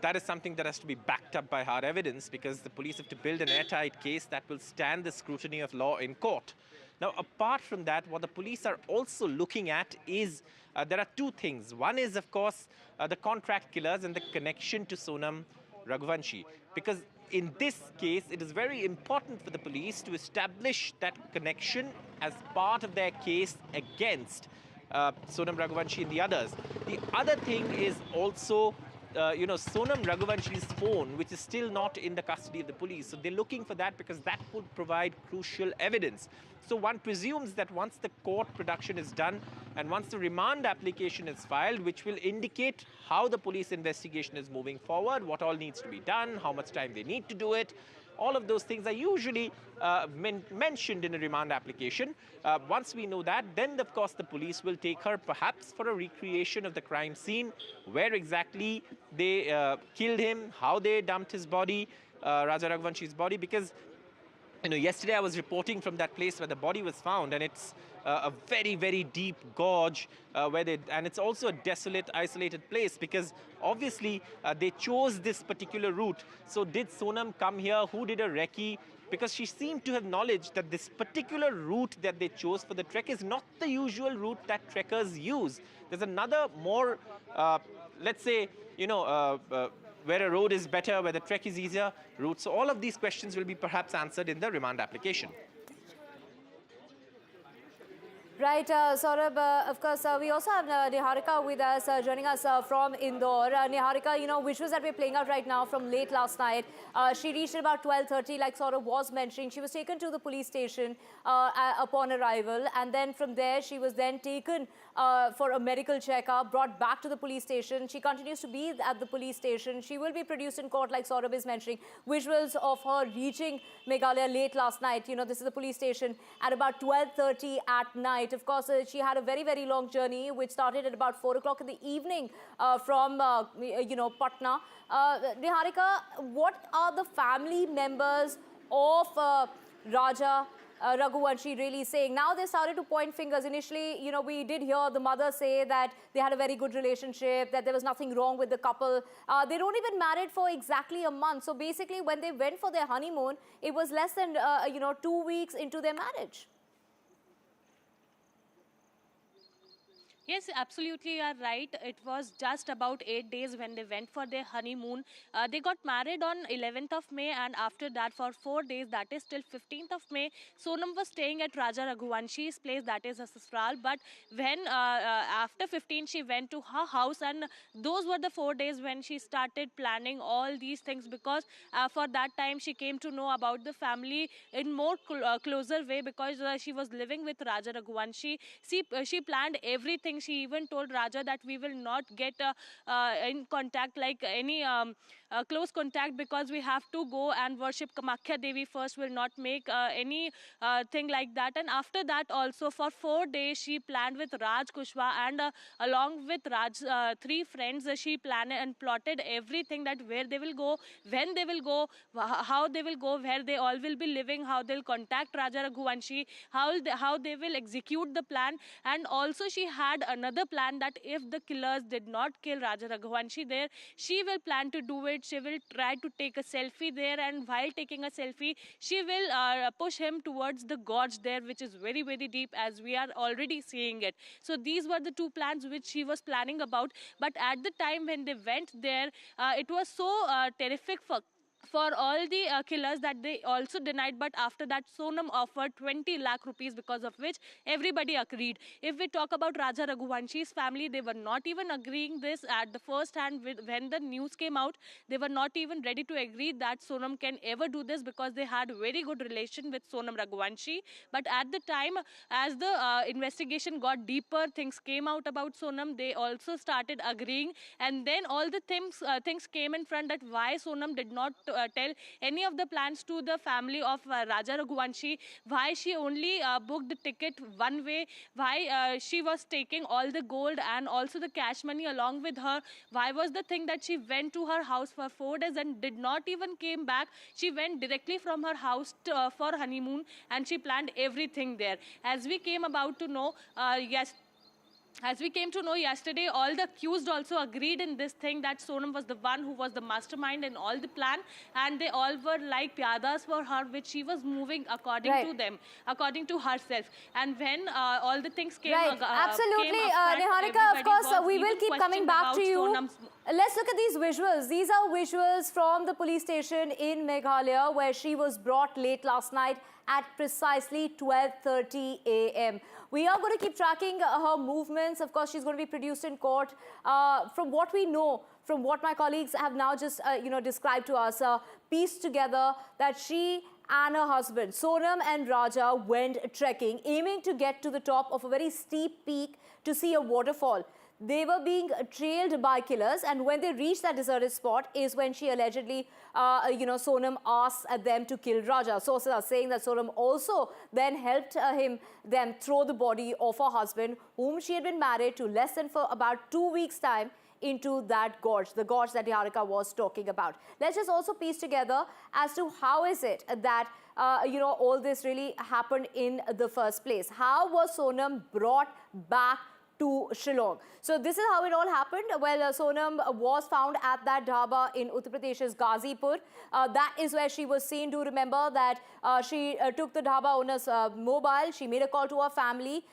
that is something that has to be backed up by hard evidence, because the police have to build an airtight case that will stand the scrutiny of law in court. Now, apart from that, what the police are also looking at is there are two things. One is, of course, the contract killers and the connection to Sonam Raghuvanshi, because in this case, it is very important for the police to establish that connection as part of their case against Sonam Raghuvanshi and the others. The other thing is also Sonam Raghuvanshi's phone, which is still not in the custody of the police. So they're looking for that because that would provide crucial evidence. So one presumes that once the court production is done and once the remand application is filed, which will indicate how the police investigation is moving forward, what all needs to be done, how much time they need to do it, all of those things are usually mentioned in a remand application. Once we know that, then of course the police will take her perhaps for a recreation of the crime scene, where exactly they killed him, how they dumped his body, Raja Raghuvanshi's body, because yesterday I was reporting from that place where the body was found, and it's a very, very deep gorge and it's also a desolate, isolated place, because obviously they chose this particular route. So did Sonam come here? Who did a recce? Because she seemed to have knowledge that this particular route that they chose for the trek is not the usual route that trekkers use. There's another more, let's say, where a road is better, where the trek is easier, route. So all of these questions will be perhaps answered in the remand application. Right, Saurabh, of course, we also have Niharika with us, joining us from Indore. Niharika, you know, visuals that we're playing out right now from late last night. She reached at about 12:30, like Saurabh was mentioning. She was taken to the police station upon arrival, and then from there, she was then taken for a medical checkup, brought back to the police station. She continues to be at the police station. She will be produced in court, like Saurabh is mentioning. Visuals of her reaching Meghalaya late last night. You know, this is the police station at about 12:30 at night. Of course, she had a very, very long journey, which started at about 4 o'clock in the evening from, you know, Patna. Niharika, what are the family members of Raja Raghuvanshi really saying? Now they started to point fingers. Initially, you know, we did hear the mother say that they had a very good relationship, that there was nothing wrong with the couple. They don't even married for exactly a month. So basically, when they went for their honeymoon, it was less than, you know, 2 weeks into their marriage. Yes, absolutely, you are right. It was just about 8 days when they went for their honeymoon. They got married on 11th of May, and after that for 4 days, that is till 15th of May, Sonam was staying at Raja Raghuvanshi's place, that is a sasral. But when after 15, she went to her house, and those were the 4 days when she started planning all these things, because for that time she came to know about the family in more closer way, because she was living with Raja Raghuvanshi. She planned everything. She even told Raja that we will not get in contact, like any close contact, because we have to go and worship Kamakhya Devi first, will not make any thing like that. And after that also for 4 days she planned with Raj Kushwa, and along with Raj 3 friends, she planned and plotted everything, that where they will go, when they will go, how they will go, where they all will be living, how they'll contact Raja Raghuvanshi, how they will execute the plan. And also she had another plan, that if the killers did not kill Raja Raghuvanshi there, she will plan to do it. She will try to take a selfie there, and while taking a selfie, she will push him towards the gorge there, which is very, very deep, as we are already seeing it. So these were the 2 plans which she was planning about. But at the time when they went there, it was so terrific for all the killers that they also denied. But after that, Sonam offered 20 lakh rupees, because of which everybody agreed. If we talk about Raja Raghuvanshi's family, they were not even agreeing this at the first hand. When the news came out, they were not even ready to agree that Sonam can ever do this, because they had very good relation with Sonam Raghuvanshi. But at the time, as the investigation got deeper, things came out about Sonam, they also started agreeing. And then all the things came in front, that why Sonam did not tell any of the plans to the family of Raja Raghuvanshi, why she only booked the ticket one way, why she was taking all the gold and also the cash money along with her, why was the thing that she went to her house for 4 days and did not even came back. She went directly from her house for honeymoon, and she planned everything there. As we came about to know, As we came to know yesterday, all the accused also agreed in this thing, that Sonam was the one who was the mastermind in all the plan, and they all were like pyadas for her, which she was moving according to them, according to herself. And when all the things came, absolutely, Niharika, of course, we will keep coming back to you. Let's look at these visuals. These are visuals from the police station in Meghalaya, where she was brought late last night at precisely 12:30 a.m. We are going to keep tracking her movements. Of course, she's going to be produced in court. From what we know, from what my colleagues have now just described to us, pieced together that she and her husband, Sonam and Raja, went trekking, aiming to get to the top of a very steep peak to see a waterfall. They were being trailed by killers, and when they reached that deserted spot is when she allegedly, Sonam asked them to kill Raja. Sources are saying that Sonam also then helped them throw the body of her husband, whom she had been married to less than for about 2 weeks' time, into that gorge, the gorge that Niharika was talking about. Let's just also piece together as to how is it that all this really happened in the first place. How was Sonam brought back to Shillong? So this is how it all happened. Well, Sonam was found at that dhaba in Uttar Pradesh's Ghazipur. That is where she was seen. Do remember that she took the dhaba owner's mobile. She made a call to her family.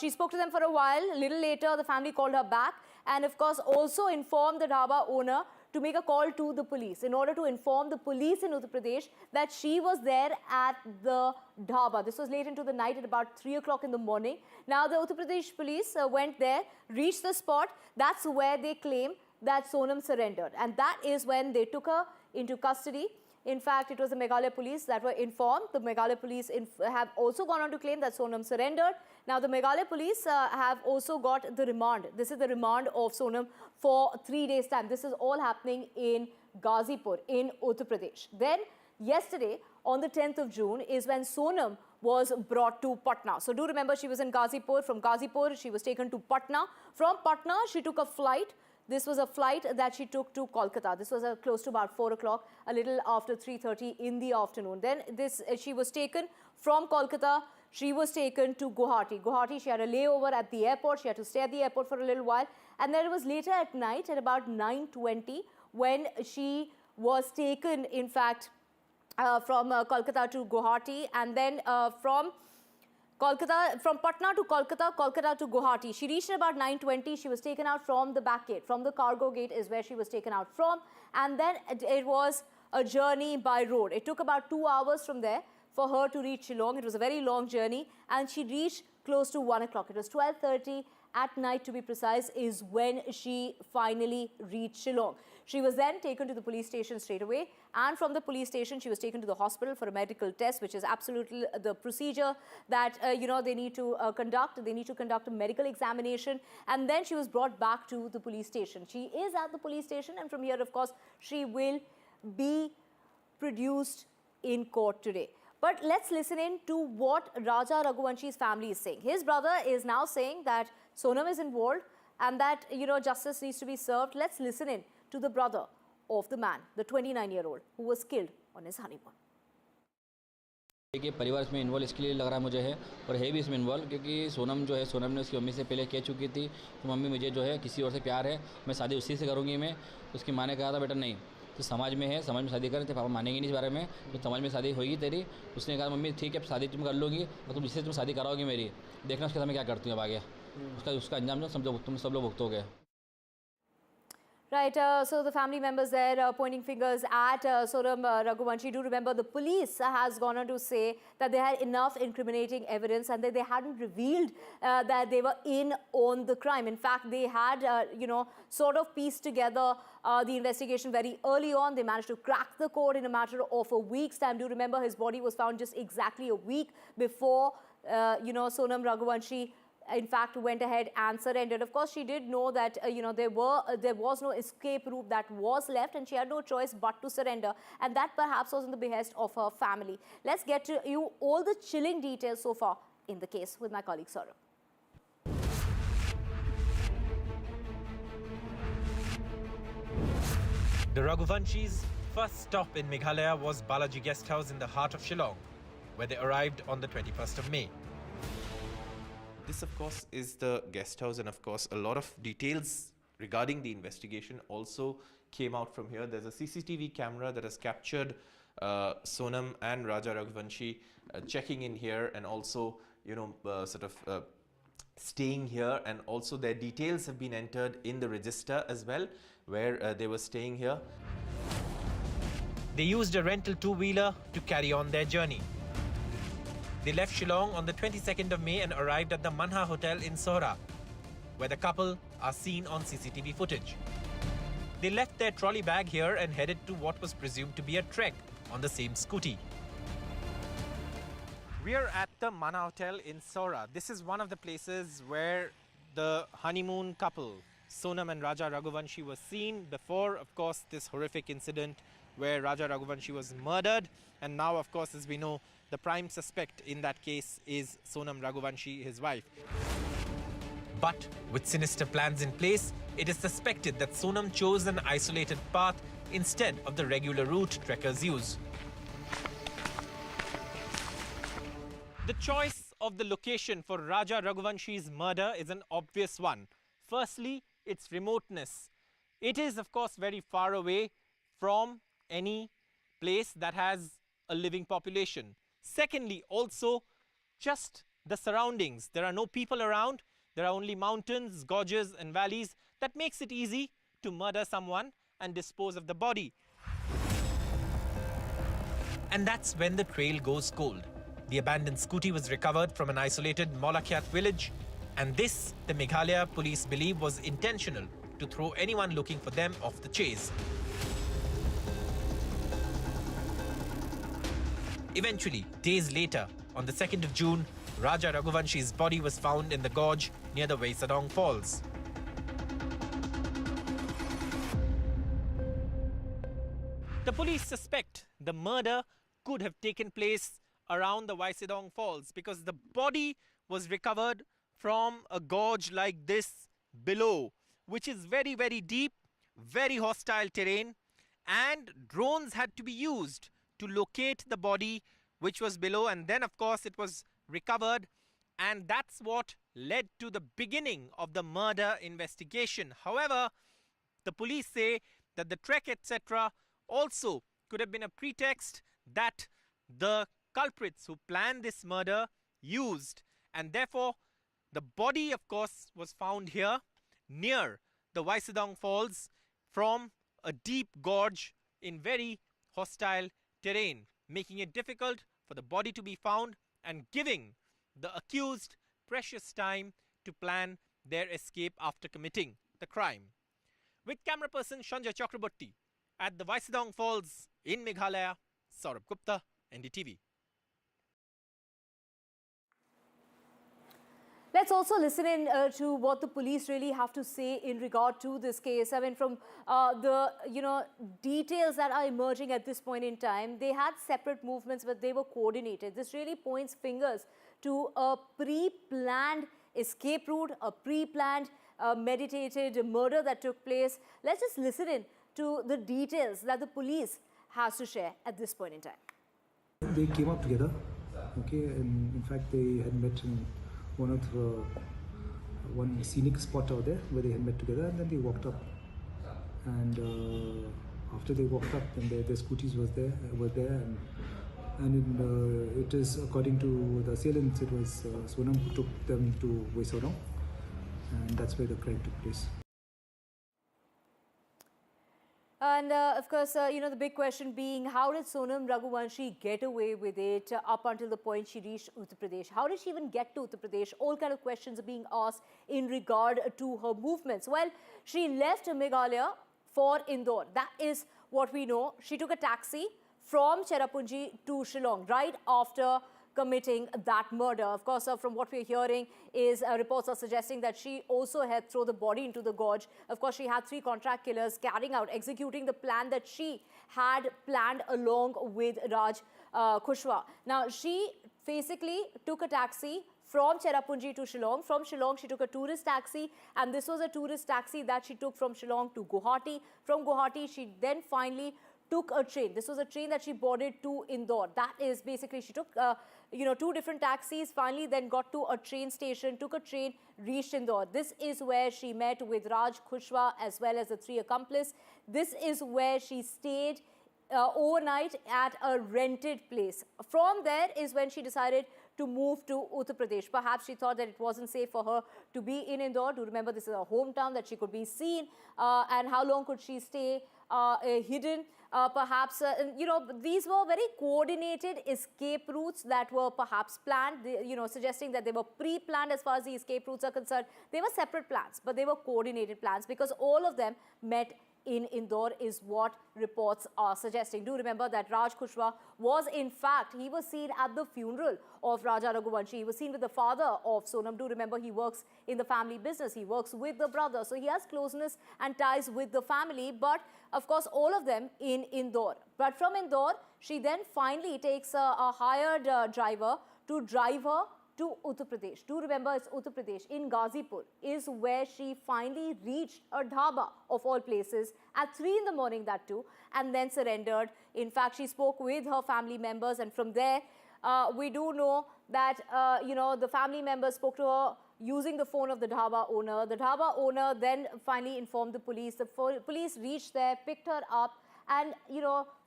She spoke to them for a while. A little later, the family called her back, and of course also informed the dhaba owner to make a call to the police in order to inform the police in Uttar Pradesh that she was there at the dhaba. This was late into the night at about 3 o'clock in the morning. Now, the Uttar Pradesh police went there, reached the spot. That's where they claim that Sonam surrendered. And that is when they took her into custody. In fact, it was the Meghalaya police that were informed. The Meghalaya police have also gone on to claim that Sonam surrendered. Now, the Meghalaya police have also got the remand. This is the remand of Sonam for 3 days' time. This is all happening in Ghazipur in Uttar Pradesh. Then, yesterday, on the 10th of June, is when Sonam was brought to Patna. So, do remember she was in Ghazipur. From Ghazipur, she was taken to Patna. From Patna, she took a flight. This was a flight that she took to Kolkata. This was close to about 4 o'clock, a little after 3:30 in the afternoon. Then she was taken from Kolkata. She was taken to Guwahati. Guwahati, she had a layover at the airport. She had to stay at the airport for a little while. And then it was later at night at about 9:20 when she was taken, in fact, from Kolkata to Guwahati. And then from Patna to Kolkata, Kolkata to Guwahati. She reached at about 9:20. She was taken out from the back gate. From the cargo gate is where she was taken out from. And then it was a journey by road. It took about 2 hours from there for her to reach Shillong. It was a very long journey. And she reached close to 1 o'clock. It was 12:30 at night, to be precise, is when she finally reached Shillong. She was then taken to the police station straight away, and from the police station she was taken to the hospital for a medical test, which is absolutely the procedure that they need to conduct. They need to conduct a medical examination, and then she was brought back to the police station. She is at the police station, and from here, of course, she will be produced in court today. But let's listen in to what Raja Raghuvanshi's family is saying. His brother is now saying that Sonam is involved and that justice needs to be served. Let's listen in to the brother of the man, the 29-year-old, who was killed on his honeymoon. देखिए परिवार इसमें involve इसके लिए लग रहा मुझे है और है भी इसमें इन्वॉल्व क्योंकि सोनम जो है सोनम ने उसकी मम्मी से पहले कह चुकी थी तो मम्मी मुझे जो है किसी और से प्यार है मैं शादी उसी से करूँगी मैं उसकी माँ ने कहा था बेटा नहीं तो समाज में है समाज में शादी करें तो पापा मानेंगे नहीं इस बारे में तो समाज में शादी होगी तेरी उसने कहा मम्मी ठीक है शादी तुम कर लोगी और तुम जिससे तुम शादी कराओगी मेरी देखना उसके साथ मैं क्या करती हूँ अब आगे उसका अंजाम जो तुम सब लोग भुगतोगे. Right, so the family members there pointing fingers at Sonam Raghuvanshi. Do remember the police has gone on to say that they had enough incriminating evidence and that they hadn't revealed that they were in on the crime. In fact, they had, sort of pieced together the investigation very early on. They managed to crack the code in a matter of a week's time. Do remember his body was found just exactly a week before, Sonam Raghuvanshi in fact went ahead and surrendered. Of course, she did know that there was no escape route that was left and she had no choice but to surrender, and that perhaps was in the behest of her family. Let's get to you all the chilling details so far in the case with my colleague Saurabh. The Raghuvanshis' first stop in Meghalaya was Balaji Guest House in the heart of Shillong, where they arrived on the 21st of May. This, of course, is the guest house, and of course, a lot of details regarding the investigation also came out from here. There's a CCTV camera that has captured Sonam and Raja Raghuvanshi checking in here and also, staying here, and also their details have been entered in the register as well, where they were staying here. They used a rental two-wheeler to carry on their journey. They left Shillong on the 22nd of May and arrived at the Manha Hotel in Sohra, where the couple are seen on CCTV footage. They left their trolley bag here and headed to what was presumed to be a trek on the same scooty. We are at the Manha Hotel in Sohra. This is one of the places where the honeymoon couple, Sonam and Raja Raghuvanshi, was seen before, of course, this horrific incident where Raja Raghuvanshi was murdered. And now, of course, as we know, the prime suspect in that case is Sonam Raghuvanshi, his wife. But with sinister plans in place, it is suspected that Sonam chose an isolated path instead of the regular route trekkers use. The choice of the location for Raja Raghuvanshi's murder is an obvious one. Firstly, its remoteness. It is, of course, very far away from any place that has a living population. Secondly, also, just the surroundings. There are no people around. There are only mountains, gorges and valleys. That makes it easy to murder someone. and dispose of the body. And that's when the trail goes cold. The abandoned scooty was recovered from an isolated Molakyat village, and this, the Meghalaya police believe, was intentional to throw anyone looking for them off the chase. Eventually, days later, on the 2nd of June, Raja Raghuvanshi's body was found in the gorge near the Vaisadong Falls. The police suspect the murder could have taken place around the Vaisadong Falls because the body was recovered from a gorge like this below, which is very, very deep, very hostile terrain, and drones had to be used to locate the body which was below, and then of course it was recovered, and that's what led to the beginning of the murder investigation. However, the police say that the trek etc. also could have been a pretext that the culprits who planned this murder used, and therefore the body of course was found here near the Vaisadong Falls from a deep gorge in very hostile terrain, making it difficult for the body to be found and giving the accused precious time to plan their escape after committing the crime. With camera person Sanjay Chakraborty at the Vaisadong Falls in Meghalaya, Saurabh Gupta, NDTV. Let's also listen in to what the police really have to say in regard to this case. I mean, from the details that are emerging at this point in time, they had separate movements, but they were coordinated. This really points fingers to a pre-planned escape route, a pre-planned meditated murder that took place. Let's just listen in to the details that the police has to share at this point in time. They came up together, okay, and in fact they had met in one scenic spot out there where they had met together, and then they walked up, and after they walked up, then their scooties were there, and it is, according to the assailants, it was Sonam who took them to Vaisadong, and that's where the crime took place. And of course, the big question being, how did Sonam Raghuvanshi get away with it up until the point she reached Uttar Pradesh? How did she even get to Uttar Pradesh? All kind of questions are being asked in regard to her movements. Well, she left Meghalaya for Indore. That is what we know. She took a taxi from Cherrapunji to Shillong right after committing that murder. Of course, from what we're hearing is reports are suggesting that she also had thrown the body into the gorge. Of course, she had 3 contract killers executing the plan that she had planned along with Raj Kushwaha. Now, she basically took a taxi from Cherrapunji to Shillong. From Shillong, she took a tourist taxi, and this was a tourist taxi that she took from Shillong to Guwahati. From Guwahati, she then finally took a train. This was a train that she boarded to Indore. That is basically, she took 2 different taxis, finally then got to a train station, took a train, reached Indore. This is where she met with Raj Kushwaha as well as the 3 accomplices. This is where she stayed overnight at a rented place. From there is when she decided to move to Uttar Pradesh. Perhaps she thought that it wasn't safe for her to be in Indore. Do remember, this is her hometown, that she could be seen, and how long could she stay hidden? Perhaps, these were very coordinated escape routes that were perhaps planned, suggesting that they were pre-planned as far as the escape routes are concerned. They were separate plans, but they were coordinated plans because all of them met in Indore is what reports are suggesting. Do remember that Raj Kushwaha was, in fact, he was seen at the funeral of Raja Raghuvanshi. He was seen with the father of Sonam. Do remember, he works in the family business. He works with the brother. So he has closeness and ties with the family. But, of course, all of them in Indore. But from Indore, she then finally takes a hired driver to drive her to Uttar Pradesh. Do remember, it's Uttar Pradesh in Ghazipur is where she finally reached a dhaba of all places at 3 in the morning, that too, and then surrendered. In fact, she spoke with her family members, and from there, we do know that, the family members spoke to her using the phone of the dhaba owner. The dhaba owner then finally informed the police. The police reached there, picked her up, and,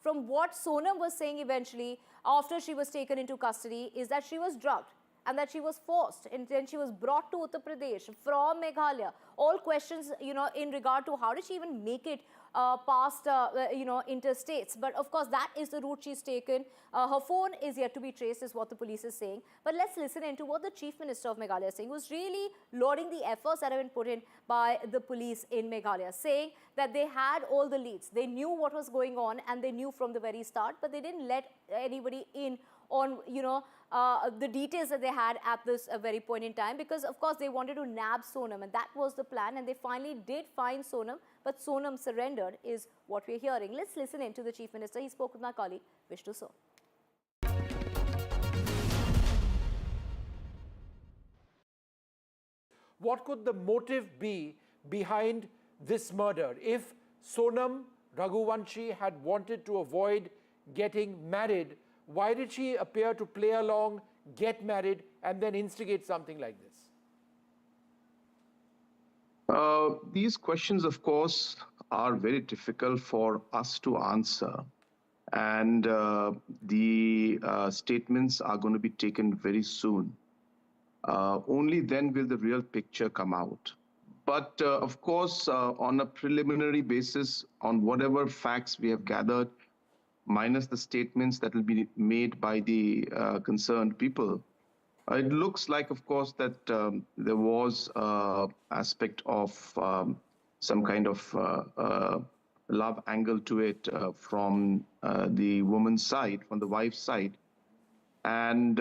from what Sonam was saying eventually, after she was taken into custody, is that she was drugged. and that she was forced and then she was brought to Uttar Pradesh from Meghalaya. All questions, in regard to how did she even make it past, interstates. But of course, that is the route she's taken. Her phone is yet to be traced, is what the police is saying. But let's listen into what the Chief Minister of Meghalaya is saying, who's really lauding the efforts that have been put in by the police in Meghalaya, saying that they had all the leads. They knew what was going on and they knew from the very start, but they didn't let anybody in on, the details that they had at this very point in time, because of course they wanted to nab Sonam, and that was the plan, and they finally did find Sonam, but Sonam surrendered is what we're hearing. Let's listen in to the Chief Minister. He spoke with my colleague Vishnu So. What could the motive be behind this murder? If Sonam Raghuvanshi had wanted to avoid getting married, why did she appear to play along, get married, and then instigate something like this? These questions, of course, are very difficult for us to answer. And the statements are going to be taken very soon. Only then will the real picture come out. But of course, on a preliminary basis, on whatever facts we have gathered, minus the statements that will be made by the concerned people, it looks like, of course, that there was aspect of some kind of love angle to it from the woman's side, from the wife's side. And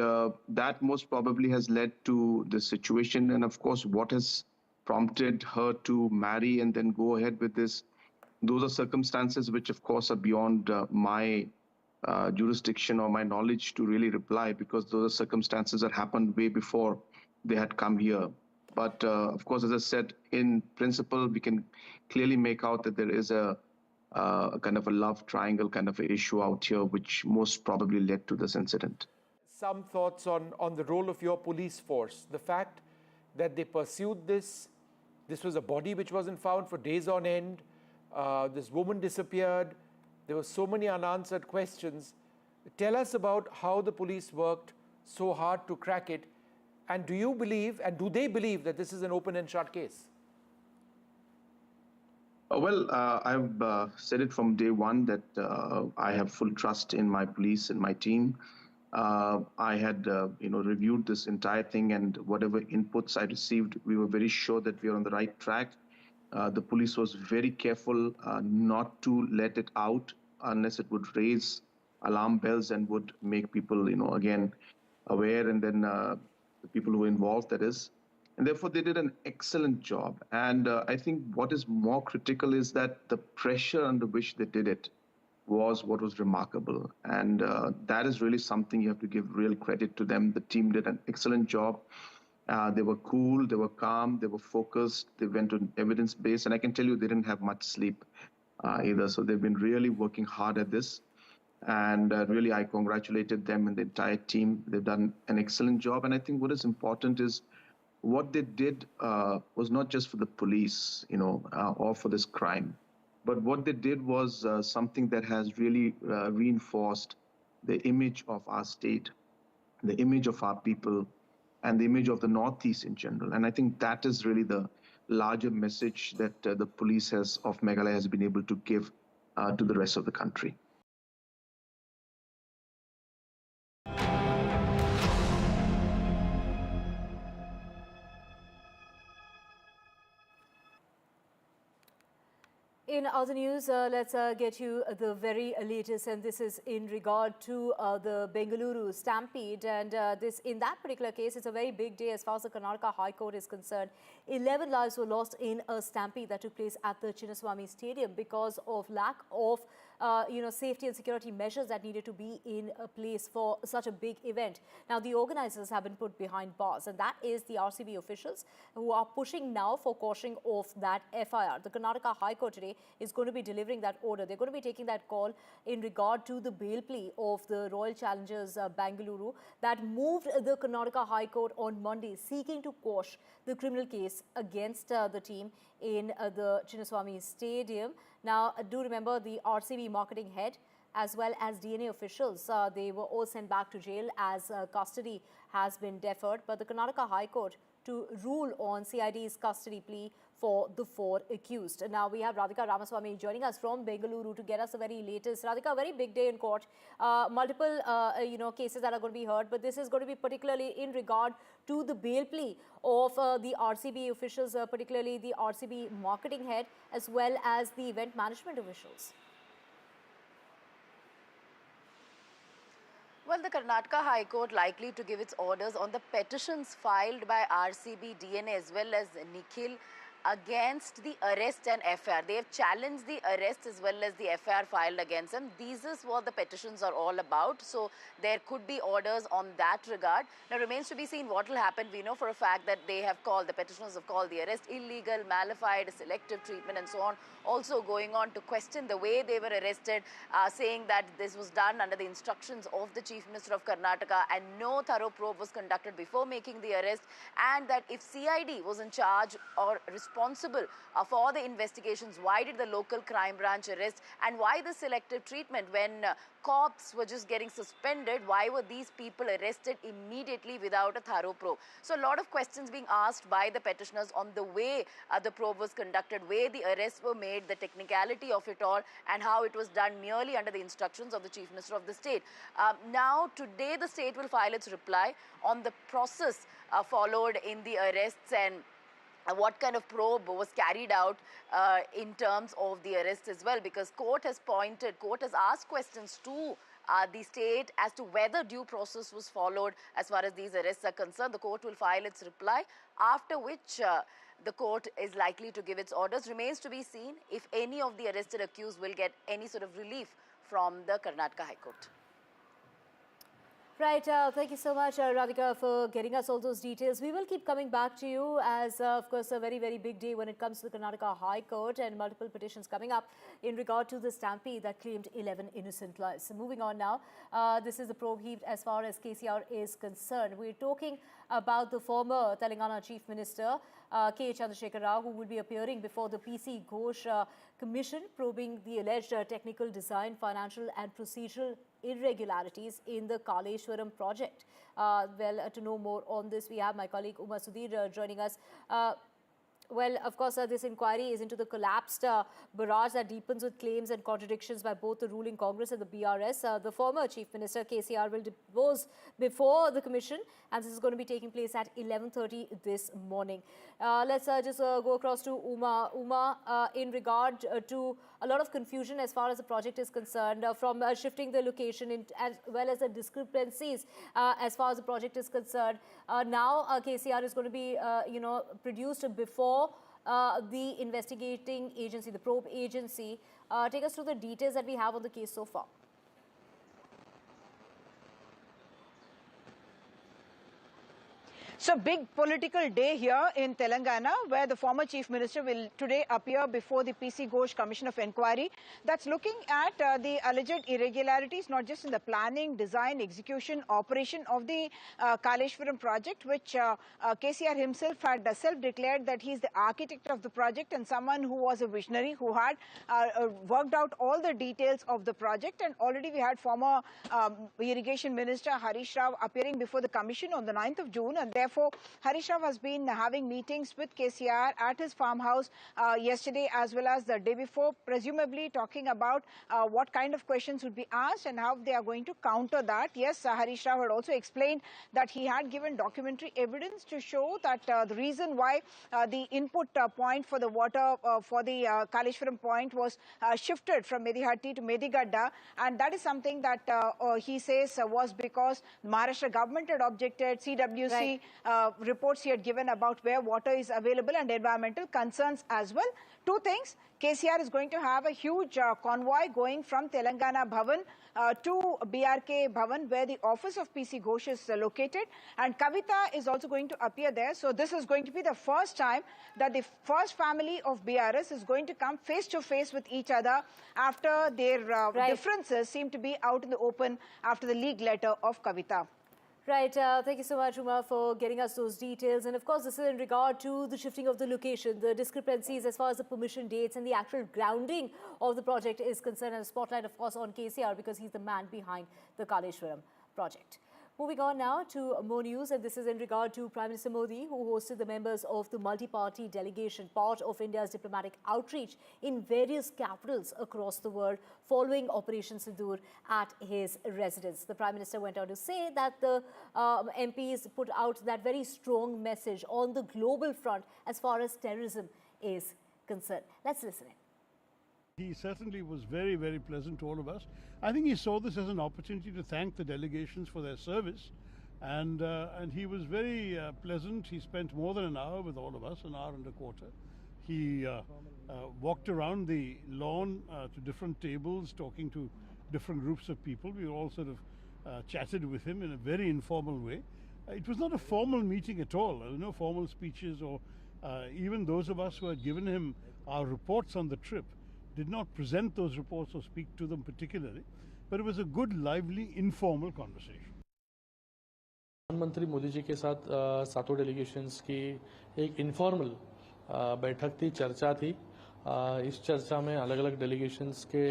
that most probably has led to the situation. And of course, what has prompted her to marry and then go ahead with this, those are circumstances which, of course, are beyond my jurisdiction or my knowledge to really reply, because those are circumstances that happened way before they had come here. But of course, as I said, in principle, we can clearly make out that there is a kind of a love triangle kind of an issue out here, which most probably led to this incident. Some thoughts on the role of your police force. The fact that they pursued this was a body which wasn't found for days on end. This woman disappeared. There were so many unanswered questions. Tell us about how the police worked so hard to crack it. And do you believe, and do they believe, that this is an open and shut case? Well, I've said it from day one that I have full trust in my police and my team. I had, reviewed this entire thing, and whatever inputs I received, we were very sure that we are on the right track. The police was very careful not to let it out unless it would raise alarm bells and would make people, again, aware, and then the people who were involved, that is. And therefore, they did an excellent job. And I think what is more critical is that the pressure under which they did it was what was remarkable. And that is really something you have to give real credit to them. The team did an excellent job. They were cool, they were calm, they were focused, they went on evidence-based, and I can tell you they didn't have much sleep either. So they've been really working hard at this. And really, I congratulated them and the entire team. They've done an excellent job. And I think what is important is what they did was not just for the police, or for this crime. But what they did was something that has really reinforced the image of our state, the image of our people, and the image of the Northeast in general. And I think that is really the larger message that the police of Meghalaya has been able to give to the rest of the country. In other news, let's get you the very latest, and this is in regard to the Bengaluru stampede. And this, in that particular case, it's a very big day as far as the Karnataka High Court is concerned. 11 lives were lost in a stampede that took place at the Chinnaswamy Stadium because of lack of safety and security measures that needed to be in place for such a big event. Now, the organizers have been put behind bars, and that is the RCB officials who are pushing now for quashing of that FIR. The Karnataka High Court today is going to be delivering that order. They're going to be taking that call in regard to the bail plea of the Royal Challengers Bengaluru that moved the Karnataka High Court on Monday, seeking to quash the criminal case against the team in the Chinnaswamy Stadium. Now, do remember the RCB marketing head as well as DNA officials, they were all sent back to jail as custody has been deferred, but the Karnataka High Court to rule on CID's custody plea for the 4 accused. And now we have Radhika Ramaswamy joining us from Bengaluru to get us the very latest. Radhika, a very big day in court. Multiple, cases that are going to be heard, but this is going to be particularly in regard to the bail plea of the RCB officials, particularly the RCB marketing head, as well as the event management officials. Well, the Karnataka High Court likely to give its orders on the petitions filed by RCB, DNA as well as Nikhil against the arrest and FIR. They have challenged the arrest as well as the FIR filed against them. These is what the petitions are all about. So there could be orders on that regard. Now remains to be seen what will happen. We know for a fact that they have called, the petitioners have called the arrest illegal, malified, selective treatment and so on. Also going on to question the way they were arrested, saying that this was done under the instructions of the Chief Minister of Karnataka and no thorough probe was conducted before making the arrest, and that if CID was in charge or responsible for the investigations, why did the local crime branch arrest, and why the selective treatment when cops were just getting suspended? Why were these people arrested immediately without a thorough probe? So a lot of questions being asked by the petitioners on the way the probe was conducted, where the arrests were made, the technicality of it all, and how it was done merely under the instructions of the Chief Minister of the state. Now today the state will file its reply on the process followed in the arrests and what kind of probe was carried out in terms of the arrest as well, because court has asked questions to the state as to whether due process was followed as far as these arrests are concerned. The court will file its reply, after which the court is likely to give its orders. Remains to be seen if any of the arrested accused will get any sort of relief from the Karnataka High Court. Right, thank you so much, Radhika, for getting us all those details. We will keep coming back to you as, of course, a very, very big day when it comes to the Karnataka High Court and multiple petitions coming up in regard to the stampede that claimed 11 innocent lives. So moving on now, this is the probe heaved as far as KCR is concerned. We're talking about the former Telangana Chief Minister, K. Chandrasekhar Rao, who will be appearing before the PC Ghosh Commission, probing the alleged technical design, financial and procedural irregularities in the Kaleshwaram project. To know more on this, we have my colleague Uma Sudhir joining us. Well, of course, this inquiry is into the collapsed barrage that deepens with claims and contradictions by both the ruling Congress and the BRS. The former Chief Minister, KCR, will depose before the commission, and this is going to be taking place at 11:30 this morning. Let's just go across to Uma. Uma, in regard to a lot of confusion as far as the project is concerned, from shifting the location as well as the discrepancies as far as the project is concerned. Now, KCR is going to be, produced before the investigating agency, the probe agency. Take us through the details that we have on the case so far. So big political day here in Telangana, where the former Chief Minister will today appear before the PC Ghosh Commission of Inquiry that's looking at the alleged irregularities, not just in the planning, design, execution, operation of the Kaleshwaram project, which KCR himself had self-declared that he's the architect of the project and someone who was a visionary, who had worked out all the details of the project. And already we had former Irrigation Minister Harish Rao appearing before the commission on the 9th of June, and therefore Harish Rao has been having meetings with KCR at his farmhouse yesterday as well as the day before, presumably talking about what kind of questions would be asked and how they are going to counter that. Yes, Harish Rao had also explained that he had given documentary evidence to show that the reason why the input point for the water for the Kaleshwaram point was shifted from Medihatti to Medigadda, and that is something that he says was because Maharashtra government had objected, CWC Right. Reports he had given about where water is available and environmental concerns as well. Two things: KCR is going to have a huge convoy going from Telangana Bhavan to BRK Bhavan, where the office of PC Ghosh is located, and Kavita is also going to appear there. So this is going to be the first time that the first family of BRS is going to come face to face with each other after their differences seem to be out in the open after the leaked letter of Kavita. Right, thank you so much, Uma, for getting us those details. And of course, this is in regard to the shifting of the location, the discrepancies as far as the permission dates and the actual grounding of the project is concerned, and a spotlight, of course, on KCR because he's the man behind the Kaleshwaram project. Moving on now to more news, and this is in regard to Prime Minister Modi, who hosted the members of the multi-party delegation, part of India's diplomatic outreach in various capitals across the world following Operation Sindoor at his residence. The Prime Minister went on to say that the MPs put out that very strong message on the global front as far as terrorism is concerned. Let's listen in. He certainly was very, very pleasant to all of us. I think he saw this as an opportunity to thank the delegations for their service, and he was very pleasant. He spent more than an hour with all of us, an hour and a quarter. He walked around the lawn to different tables, talking to different groups of people. We all sort of chatted with him in a very informal way. It was not a formal meeting at all. There were no formal speeches, or even those of us who had given him our reports on the trip did not present those reports or speak to them particularly, but it was a good, lively, informal conversation. प्रधानमंत्री मोदी जी के साथ सातों delegations की एक informal बैठक थी, चर्चा थी। इस चर्चा में अलग अलग डेलीगेशंस के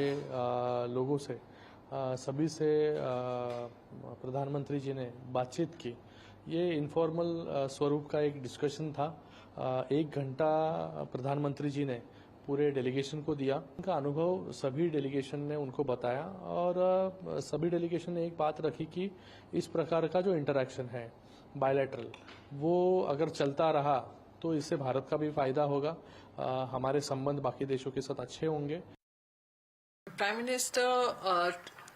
लोगों से सभी से प्रधानमंत्री जी ने बातचीत की। ये इनफॉर्मल स्वरूप का एक डिस्कशन था। 1 घंटा प्रधानमंत्री जी ने पूरे डेलीगेशन को दिया। उनका अनुभव सभी डेलीगेशन ने उनको बताया, और सभी डेलीगेशन ने एक बात रखी कि इस प्रकार का जो इंटरैक्शन है बायलैटरल, वो अगर चलता रहा तो इससे भारत का भी फायदा होगा, हमारे संबंध बाकी देशों के साथ अच्छे होंगे। Prime Minister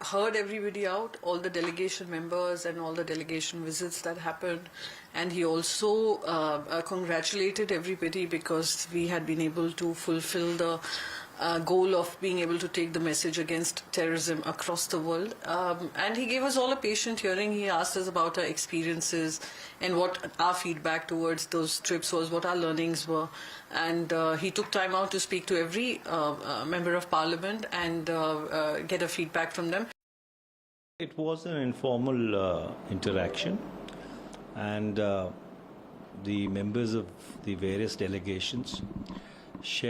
heard everybody out, all the delegation members and all the delegation visits that happened, and he also congratulated everybody because we had been able to fulfill the goal of being able to take the message against terrorism across the world. And he gave us all a patient hearing. He asked us about our experiences and what our feedback towards those trips was, what our learnings were. And he took time out to speak to every member of parliament and get a feedback from them. It was an informal interaction, and the members of the various delegations shared